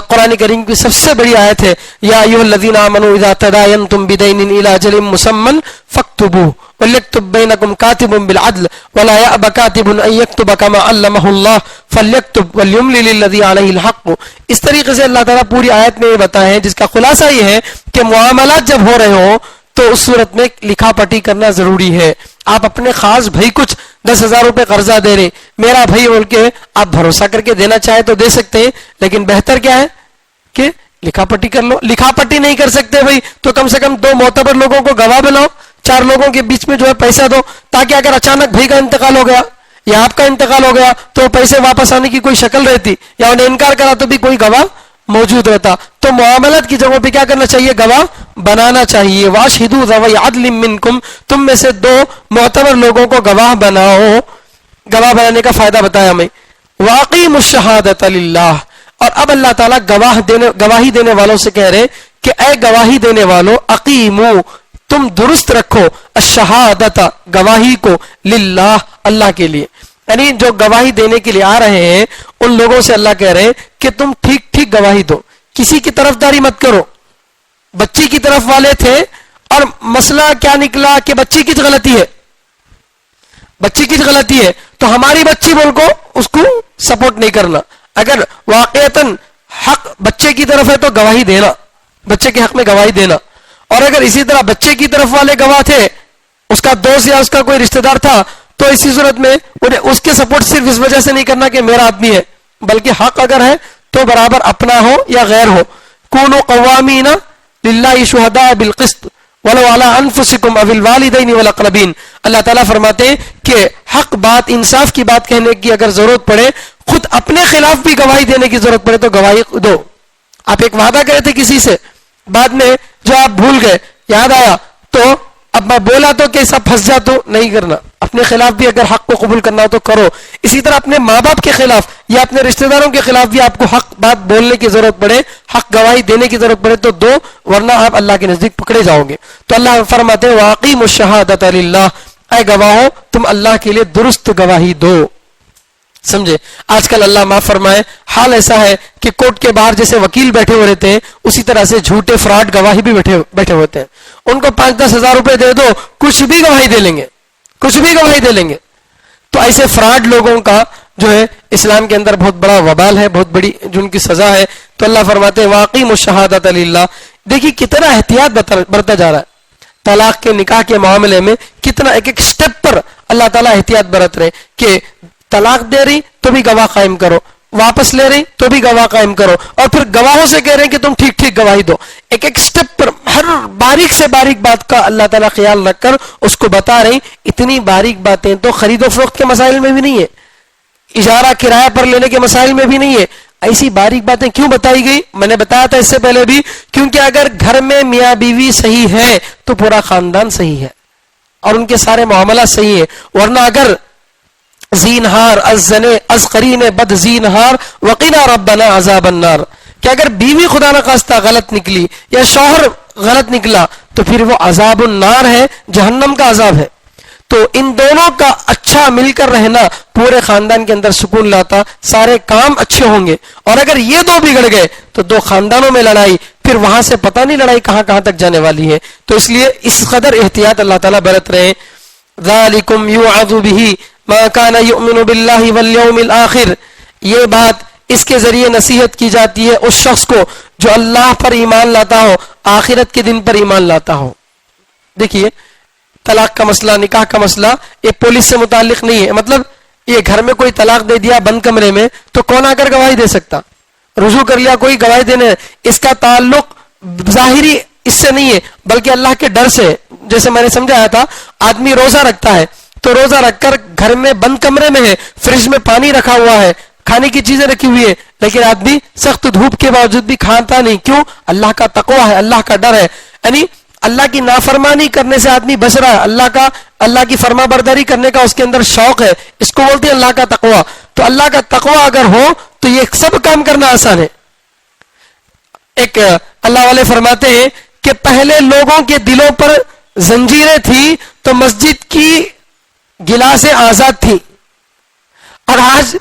قرآن کریم کی سب سے بڑی آیت ہے یا ایھا الذین آمنوا اذا تداینتم بدین الی اجل مسمى فاکتبوہ ولیکتب بینکم کاتب بالعدل ولا یأبى کاتب ان یکتب کما علمہ اللہ فلیکتب ولیملل للذی علیہ الحق. اس طریقے سے اللہ تعالیٰ پوری آیت میں یہ بتایا ہے، جس کا خلاصہ یہ ہے کہ معاملات جب ہو رہے ہوں تو اس صورت میں لکھا پٹی کرنا ضروری ہے. آپ اپنے خاص بھائی کچھ 10,000 روپے قرضہ دے رہے، میرا بھائی بول کے آپ بھروسہ کر کے دینا چاہے تو دے سکتے ہیں، لیکن بہتر کیا ہے کہ لکھا پٹی کر لو. لکھا پٹی نہیں کر سکتے بھائی تو کم سے کم دو معتبر لوگوں کو گواہ بناؤ، 4 لوگوں کے بیچ میں جو ہے پیسہ دو، تاکہ اگر اچانک بھائی کا انتقال ہو گیا یا آپ کا انتقال ہو گیا تو پیسے واپس آنے کی کوئی شکل رہتی، یا انہیں انکار کرا تو بھی کوئی گواہ موجود رہتا. تو معاملات کی جگہوں پہ کیا کرنا چاہیے؟ گواہ بنانا چاہیے. واشہدوا ذوی عدل منکم، تم میں سے دو معتبر لوگوں کو گواہ بناؤ. گواہ بنانے کا فائدہ بتایا ہمیں. واقیموا الشہادۃ للہ، اور اب اللہ تعالیٰ گواہی دینے والوں سے کہہ رہے کہ اے گواہی دینے والوں، اقیموا، تم درست رکھو، الشہادۃ، گواہی کو، للہ، اللہ کے لیے. یعنی جو گواہی دینے کے لیے آ رہے ہیں ان لوگوں سے اللہ کہہ رہے ہیں کہ تم ٹھیک ٹھیک گواہی دو، کسی کی طرفداری مت کرو. بچی کی طرف والے تھے اور مسئلہ کیا نکلا کہ بچی کی غلطی ہے، بچی کی غلطی ہے تو ہماری بچی بول کو اس کو سپورٹ نہیں کرنا. اگر واقعتاً حق بچے کی طرف ہے تو گواہی دینا، بچے کے حق میں گواہی دینا. اور اگر اسی طرح بچے کی طرف والے گواہ تھے، اس کا دوست یا اس کا کوئی رشتہ دار تھا، تو اسی صورت میں انہیں اس کے سپورٹ صرف اس وجہ سے نہیں کرنا کہ میرا آدمی ہے، بلکہ حق اگر ہے تو برابر اپنا ہو یا غیر ہو. کونوا قوامین للہ شہداء بالقسط ولو علی انفسکم او الوالدین والاقربین. اللہ تعالیٰ فرماتے ہیں کہ حق بات، انصاف کی بات کہنے کی اگر ضرورت پڑے، خود اپنے خلاف بھی گواہی دینے کی ضرورت پڑے تو گواہی دو. آپ ایک وعدہ کرے تھے کسی سے، بعد میں جو آپ بھول گئے، یاد آیا تو اب میں بولا تو کہ سب پھنس جا، تو نہیں کرنا. اپنے خلاف بھی اگر حق کو قبول کرنا ہو تو کرو. اسی طرح اپنے ماں باپ کے خلاف یا اپنے رشتہ داروں کے خلاف بھی آپ کو حق بات بولنے کی ضرورت پڑے، حق گواہی دینے کی ضرورت پڑے تو دو، ورنہ آپ اللہ کے نزدیک پکڑے جاؤ گے. تو اللہ فرماتے ہیں واقیموا الشہادۃ للہ، اے گواہوں تم اللہ کے لیے درست گواہی دو. سمجھے؟ آج کل اللہ معاف فرمائے حال ایسا ہے کہ کورٹ کے باہر جیسے وکیل بیٹھے ہوئے رہتے ہیں، اسی طرح سے جھوٹے فراڈ گواہی بھی بیٹھے ہوتے ہیں. ان کو 5-10 ہزار روپے دے دو، کچھ بھی گواہی دے لیں گے، کچھ بھی گواہی دے لیں گے. تو ایسے فراڈ لوگوں کا جو ہے اسلام کے اندر بہت بڑا وبال ہے، بہت بڑی جن کی سزا ہے. تو اللہ فرماتے ہیں واقیموا الشہادۃ للہ. دیکھیے کتنا احتیاط برتا جا رہا ہے طلاق کے، نکاح کے معاملے میں، کتنا ایک ایک سٹیپ پر اللہ تعالیٰ احتیاط برت رہے کہ طلاق دے رہی تو بھی گواہ قائم کرو، واپس لے رہی تو بھی گواہ قائم کرو، اور پھر گواہوں سے کہہ رہے ہیں کہ تم ٹھیک ٹھیک گواہی دو. ایک ایک سٹیپ پر ہر باریک سے باریک بات کا اللہ تعالیٰ خیال رکھ کر اس کو بتا رہی. اتنی باریک باتیں تو خرید و فروخت کے مسائل میں بھی نہیں ہے، اجارہ کرایہ پر لینے کے مسائل میں بھی نہیں ہے. ایسی باریک باتیں کیوں بتائی گئی؟ میں نے بتایا تھا اس سے پہلے بھی، کیونکہ اگر گھر میں میاں بیوی صحیح ہے تو پورا خاندان صحیح ہے اور ان کے سارے معاملات صحیح ہیں. ورنہ اگر زینہار از قرین بد زینہار وقنا ربنا عذاب النار، کہ اگر بیوی خدا نخواستہ غلط نکلی یا شوہر غلط نکلا تو پھر وہ عذاب النار ہے، جہنم کا عذاب ہے. تو ان دونوں کا اچھا مل کر رہنا پورے خاندان کے اندر سکون لاتا، سارے کام اچھے ہوں گے. اور اگر یہ دو بگڑ گئے تو دو خاندانوں میں لڑائی، پھر وہاں سے پتہ نہیں لڑائی کہاں کہاں تک جانے والی ہے. تو اس لیے اس قدر احتیاط اللہ تعالیٰ برت رہے. ذالکم یوعظ بہ ما کان یؤمن باللہ والیوم الآخر، یہ بات اس کے ذریعے نصیحت کی جاتی ہے اس شخص کو جو اللہ پر ایمان لاتا ہو، آخرت کے دن پر ایمان لاتا ہو. دیکھیے طلاق کا مسئلہ، نکاح کا مسئلہ یہ پولیس سے متعلق نہیں ہے. مطلب یہ گھر میں کوئی طلاق دے دیا بند کمرے میں تو کون آ کر گواہی دے سکتا؟ رجوع کر لیا کوئی گواہی دینے، اس کا تعلق ظاہری اس سے نہیں ہے بلکہ اللہ کے ڈر سے. جیسے میں نے سمجھایا تھا، آدمی روزہ رکھتا ہے تو روزہ رکھ کر گھر میں بند کمرے میں ہے، فریج میں پانی رکھا ہوا ہے، کھانے کی چیزیں رکھی ہوئی ہے، لیکن آدمی سخت دھوپ کے باوجود بھی کھاتا نہیں. کیوں؟ اللہ کا تقوی ہے، اللہ کا ڈر ہے. یعنی اللہ کی نافرمانی کرنے سے آدمی بچ رہا ہے، اللہ کی فرما برداری کرنے کا اس کے اندر شوق ہے. اس کو بولتے ہیں اللہ کا تقوی. تو اللہ کا تقوی اگر ہو تو یہ سب کام کرنا آسان ہے. ایک اللہ والے فرماتے ہیں کہ پہلے لوگوں کے دلوں پر زنجیریں تھی تو مسجد کی گلاسیں آزاد تھی، اور آج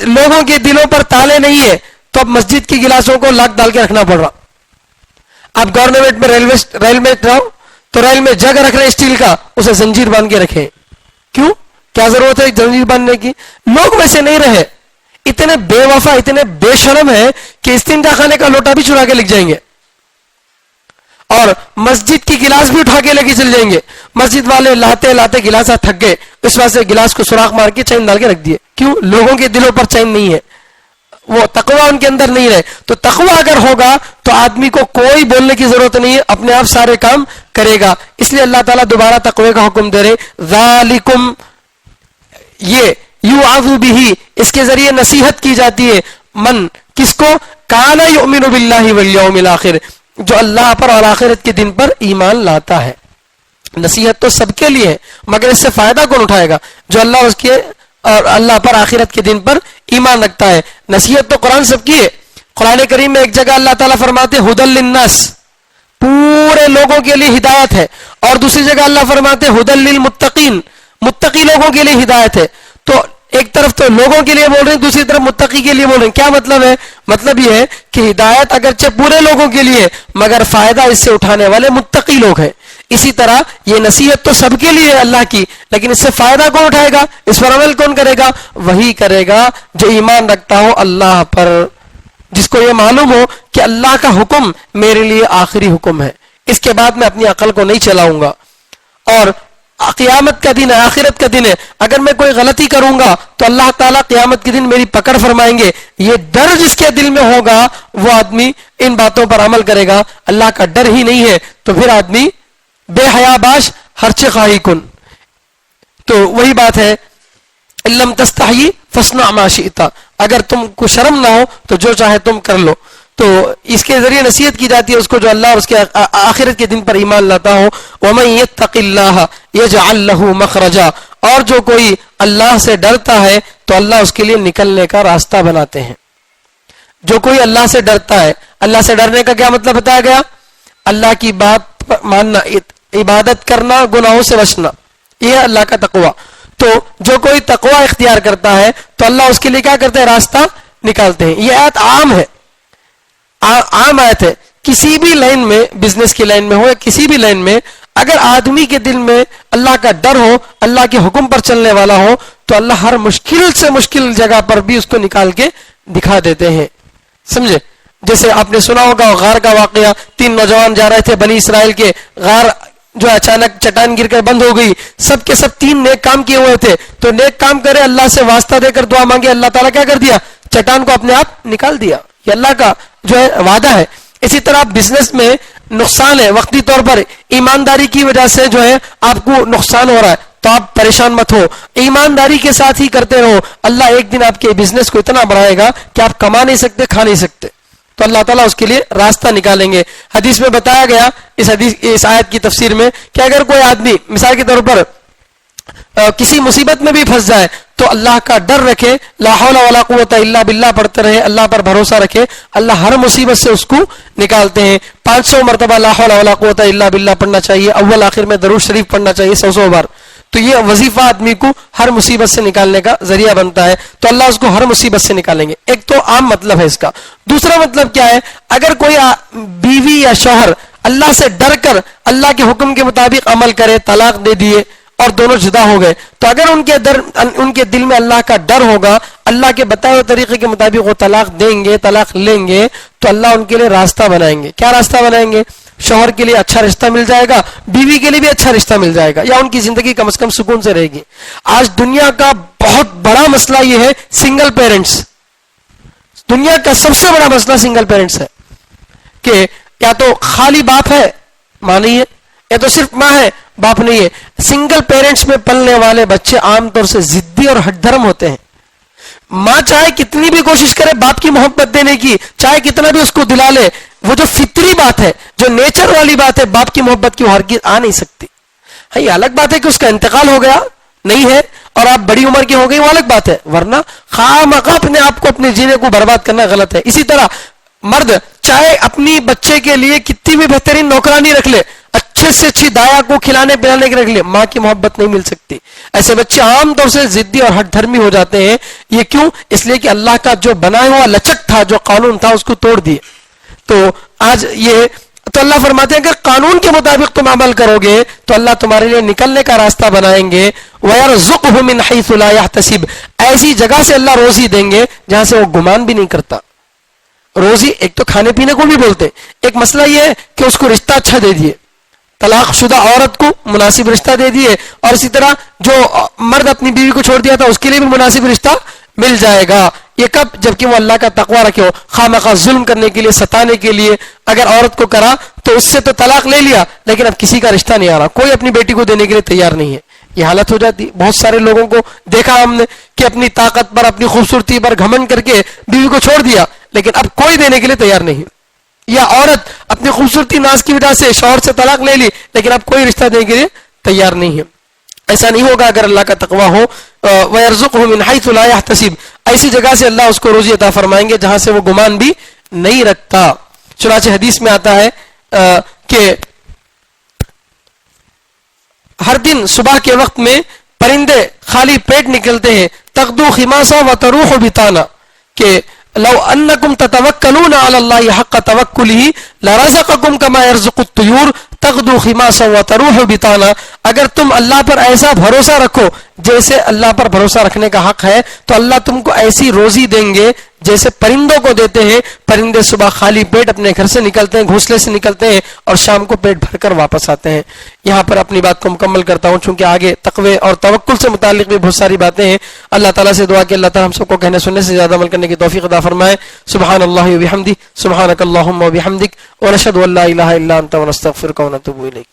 لوگوں کے دلوں پر تالے نہیں ہے تو اب مسجد کی گلاسوں کو لاک ڈال کے رکھنا پڑ رہا. آپ گورنمنٹ میں ریل میں رہو تو ریل میں جگ رکھ رہے اسٹیل کا، اسے زنجیر باندھ کے رکھیں. کیوں؟ کیا ضرورت ہے زنجیر باندھنے کی؟ لوگ ویسے نہیں رہے، اتنے بے وفا اتنے بے شرم ہے کہ استنجا خانے کا لوٹا بھی چرا کے لکھ جائیں گے اور مسجد کی گلاس بھی اٹھا کے لے کے چل جائیں گے. مسجد والے لاتے لاتے گلاس تھک گئے، اس واسطے گلاس کو سوراخ مار کے چین ڈال کے رکھ دیے. کیوں؟ لوگوں کے دلوں پر چین نہیں ہے، وہ تقوی ان کے اندر نہیں رہے. تو تقوی اگر ہوگا تو آدمی کو کوئی بولنے کی ضرورت نہیں ہے، اپنے آپ سارے کام کرے گا. اس لیے اللہ تعالیٰ دوبارہ تقوی کا حکم دے رہے. ذالکم، یہ یوعظ بہ، اس کے ذریعے نصیحت کی جاتی ہے. من، کس کو؟ کان یؤمن باللہ والیوم الآخر، جو اللہ پر اور آخرت کے دن پر ایمان لاتا ہے. نصیحت تو سب کے لیے ہے، مگر اس سے فائدہ کون اٹھائے گا؟ جو اللہ اس کے اور اللہ پر آخرت کے دن پر ایمان رکھتا ہے. نصیحت تو قرآن سب کی ہے. قرآن کریم میں ایک جگہ اللہ تعالیٰ فرماتے ہدی للناس، پورے لوگوں کے لیے ہدایت ہے، اور دوسری جگہ اللہ فرماتے ہدی للمتقین، متقی لوگوں کے لیے ہدایت ہے. تو ایک طرف تو لوگوں کے لیے بول رہے ہیں، دوسری طرف متقی کے لیے بول رہے ہیں. کیا مطلب ہے؟ مطلب یہ ہے کہ ہدایت اگرچہ پورے لوگوں کے لیے مگر فائدہ اس سے اٹھانے والے متقی لوگ ہیں. اسی طرح یہ نصیحت تو سب کے لیے ہے اللہ کی، لیکن اس سے فائدہ کون اٹھائے گا؟ اس پر عمل کون کرے گا؟ وہی کرے گا جو ایمان رکھتا ہو اللہ پر، جس کو یہ معلوم ہو کہ اللہ کا حکم میرے لیے آخری حکم ہے، اس کے بعد میں اپنی عقل کو نہیں چلاؤں گا. اور قیامت کا دن ہے، آخرت کا دن ہے، اگر میں کوئی غلطی کروں گا تو اللہ تعالیٰ قیامت کے دن میری پکڑ فرمائیں گے. یہ ڈر جس کے دل میں ہوگا وہ آدمی ان باتوں پر عمل کرے گا. اللہ کا ڈر ہی نہیں ہے تو پھر آدمی بے حیا باش ہرچ خواہی کن. تو وہی بات ہے، لم تستحی فاصنع ما شئت، اگر تم کو شرم نہ ہو تو جو چاہے تم کر لو. تو اس کے ذریعے نصیحت کی جاتی ہے اس کو جو اللہ اور اس کے آخرت کے دن پر ایمان لاتا ہو. ومن یتق اللہ یجعل لہ مخرجا، اور جو کوئی اللہ سے ڈرتا ہے تو اللہ اس کے لیے نکلنے کا راستہ بناتے ہیں. جو کوئی اللہ سے ڈرتا ہے، اللہ سے ڈرنے کا کیا مطلب بتایا گیا؟ اللہ کی بات ماننا، عبادت کرنا، گناہوں سے بچنا، یہ ہے اللہ کا تقوی. تو جو کوئی تقوی اختیار کرتا ہے تو اللہ اس کے لیے کیا کرتے ہیں؟ راستہ نکالتے ہیں. یہ آیت عام ہے، عام آیت ہے. کسی بھی لائن میں، بزنس کی لائن میں ہو یا کسی بھی لائن میں، اگر آدمی کے دل میں اللہ کا ڈر ہو، اللہ کے حکم پر چلنے والا ہو تو اللہ ہر مشکل سے مشکل جگہ پر بھی اس کو نکال کے دکھا دیتے ہیں. سمجھے؟ جیسے آپ نے سنا ہوگا غار کا واقعہ، 3 نوجوان جا رہے تھے بنی اسرائیل کے، غار جو اچانک چٹان گر کر بند ہو گئی. سب کے سب 3 نیک کام کیے ہوئے تھے، تو نیک کام کرے، اللہ سے واسطہ دے کر دعا مانگے، اللہ تعالیٰ کیا کر دیا؟ چٹان کو اپنے آپ نکال دیا. یہ اللہ کا جو ہے وعدہ ہے. اسی طرح بزنس میں نقصان ہے وقتی طور پر، ایمانداری کی وجہ سے جو ہے آپ کو نقصان ہو رہا ہے تو آپ پریشان مت ہو, ایمانداری کے ساتھ ہی کرتے رہو. اللہ ایک دن آپ کے بزنس کو اتنا بڑھائے گا کہ آپ کما نہیں سکتے, کھا نہیں سکتے, تو اللہ تعالیٰ اس کے لیے راستہ نکالیں گے. حدیث میں بتایا گیا اس آیت کی تفسیر میں کہ اگر کوئی آدمی مثال کے طور پر کسی مصیبت میں بھی پھنس جائے تو اللہ کا ڈر رکھے, لا حول ولا قوت الا باللہ پڑھتے رہے, اللہ پر بھروسہ رکھے, اللہ ہر مصیبت سے اس کو نکالتے ہیں. 500 مرتبہ لا حول ولا قوت الا باللہ پڑھنا چاہیے, اول آخر میں درود شریف پڑھنا چاہیے 100 بار. تو یہ وظیفہ آدمی کو ہر مصیبت سے نکالنے کا ذریعہ بنتا ہے, تو اللہ اس کو ہر مصیبت سے نکالیں گے. ایک تو عام مطلب ہے اس کا. دوسرا مطلب کیا ہے, اگر کوئی بیوی یا شوہر اللہ سے ڈر کر اللہ کے حکم کے مطابق عمل کرے, طلاق دے دیے اور دونوں جدا ہو گئے, تو اگر ان کے دل میں اللہ کا ڈر ہوگا, اللہ کے بتائے ہوئے طریقے کے مطابق وہ طلاق دیں گے, طلاق لیں گے, تو اللہ ان کے لیے راستہ بنائیں گے. کیا راستہ بنائیں گے؟ شوہر کے لیے اچھا رشتہ مل جائے گا, بیوی کے لیے بھی اچھا رشتہ مل جائے گا, یا ان کی زندگی کم از کم سکون سے رہے گی. آج دنیا کا بہت بڑا مسئلہ یہ ہے سنگل پیرنٹس. دنیا کا سب سے بڑا مسئلہ سنگل پیرنٹس ہے کہ یا تو خالی باپ ہے, ماں نہیں ہے, یا تو صرف ماں ہے, باپ نہیں ہے. سنگل پیرنٹس میں پلنے والے بچے عام طور سے ضدی اور ہٹ دھرم ہوتے ہیں. ماں چاہے کتنی بھی کوشش کرے باپ کی محبت دینے کی, چاہے کتنا بھی اس کو دلا لے, وہ جو فطری بات ہے, جو نیچر والی بات ہے, باپ کی محبت کی وہ ہرگز آ نہیں سکتی. ہاں یہ الگ بات ہے کہ اس کا انتقال ہو گیا نہیں ہے اور آپ بڑی عمر کی ہو گئی, وہ الگ بات ہے, ورنہ خواہ اپنے آپ کو اپنے جینے کو برباد کرنا غلط ہے. اسی طرح مرد چاہے اپنی بچے کے لیے کتنی بھی بہترین نوکرانی رکھ لے, اچھے سے اچھی دایا کو کھلانے پلانے کے رکھ لے, ماں کی محبت نہیں مل سکتی. ایسے بچے عام طور سے ضدی اور ہٹ دھرمی ہو جاتے ہیں. یہ کیوں؟ اس لیے کہ اللہ کا جو بنایا ہوا لچک تھا, جو قانون تھا, اس کو توڑ دیے. تو آج یہ تو اللہ فرماتے ہیں کہ قانون کے مطابق تم عمل کرو گے تو اللہ تمہارے لیے نکلنے کا راستہ بنائیں گے. وَيَرْزُقْهُ مِنْ حَيْثُ لَا يَحْتَسِبْ, ایسی جگہ سے اللہ روزی دیں گے جہاں سے وہ گمان بھی نہیں کرتا. روزی ایک تو کھانے پینے کو بھی بولتے, ایک مسئلہ یہ ہے کہ اس کو رشتہ اچھا دے دیے, طلاق شدہ عورت کو مناسب رشتہ دے دیے, اور اسی طرح جو مرد اپنی بیوی کو چھوڑ دیا تھا اس کے لیے بھی مناسب رشتہ مل جائے گا. یہ کب؟ جبکہ وہ اللہ کا تقوی رکھے ہو. خامخواہ ظلم کرنے کے لیے, ستانے کے لیے اگر عورت کو کرا تو اس سے تو طلاق لے لیا, لیکن اب کسی کا رشتہ نہیں آ رہا, کوئی اپنی بیٹی کو دینے کے لیے تیار نہیں ہے. یہ حالت ہو جاتی. بہت سارے لوگوں کو دیکھا ہم نے کہ اپنی طاقت پر, اپنی خوبصورتی پر گھمنڈ کر کے بیوی کو چھوڑ دیا, لیکن اب کوئی دینے کے لیے تیار نہیں. یا عورت اپنی خوبصورتی ناز کی وجہ سے شوہر سے طلاق لے لی, لیکن اب کوئی رشتہ دینے کے لیے تیار نہیں ہے. ایسا نہیں ہوگا اگر اللہ کا تقوی ہو. وَيَرْزُقْهُ مِنْ حَيْثُ لَا يَحْتَسِبْ, ایسی جگہ سے اللہ اس کو روزی عطا فرمائیں گے جہاں سے وہ گمان بھی نہیں رکھتا. چنانچہ حدیث میں آتا ہے کہ ہر دن صبح کے وقت میں پرندے خالی پیٹ نکلتے ہیں, تغدو خماسا وتروح بطانا, کہ لو انکم تتوکلون علی اللہ حق توکلہ لرزقکم کما یرزق الطیور تغدو خماسا وتروح بطانا. اگر تم اللہ پر ایسا بھروسہ رکھو جیسے اللہ پر بھروسہ رکھنے کا حق ہے, تو اللہ تم کو ایسی روزی دیں گے جیسے پرندوں کو دیتے ہیں. پرندے صبح خالی پیٹ اپنے گھر سے نکلتے ہیں, گھونسلے سے نکلتے ہیں, اور شام کو پیٹ بھر کر واپس آتے ہیں. یہاں پر اپنی بات کو مکمل کرتا ہوں, چونکہ آگے تقوی اور توکل سے متعلق بھی بہت ساری باتیں ہیں. اللہ تعالیٰ سے دعا کہ اللہ تعالیٰ ہم سب کو کہنے سننے سے زیادہ عمل کرنے کی توفیق عطا فرمائے. سبحان اللہ و بحمدہ, سبحانک اللہم و بحمدک, ونشہد ان لا الہ الا انت ونستغفرک ونتوب الیک.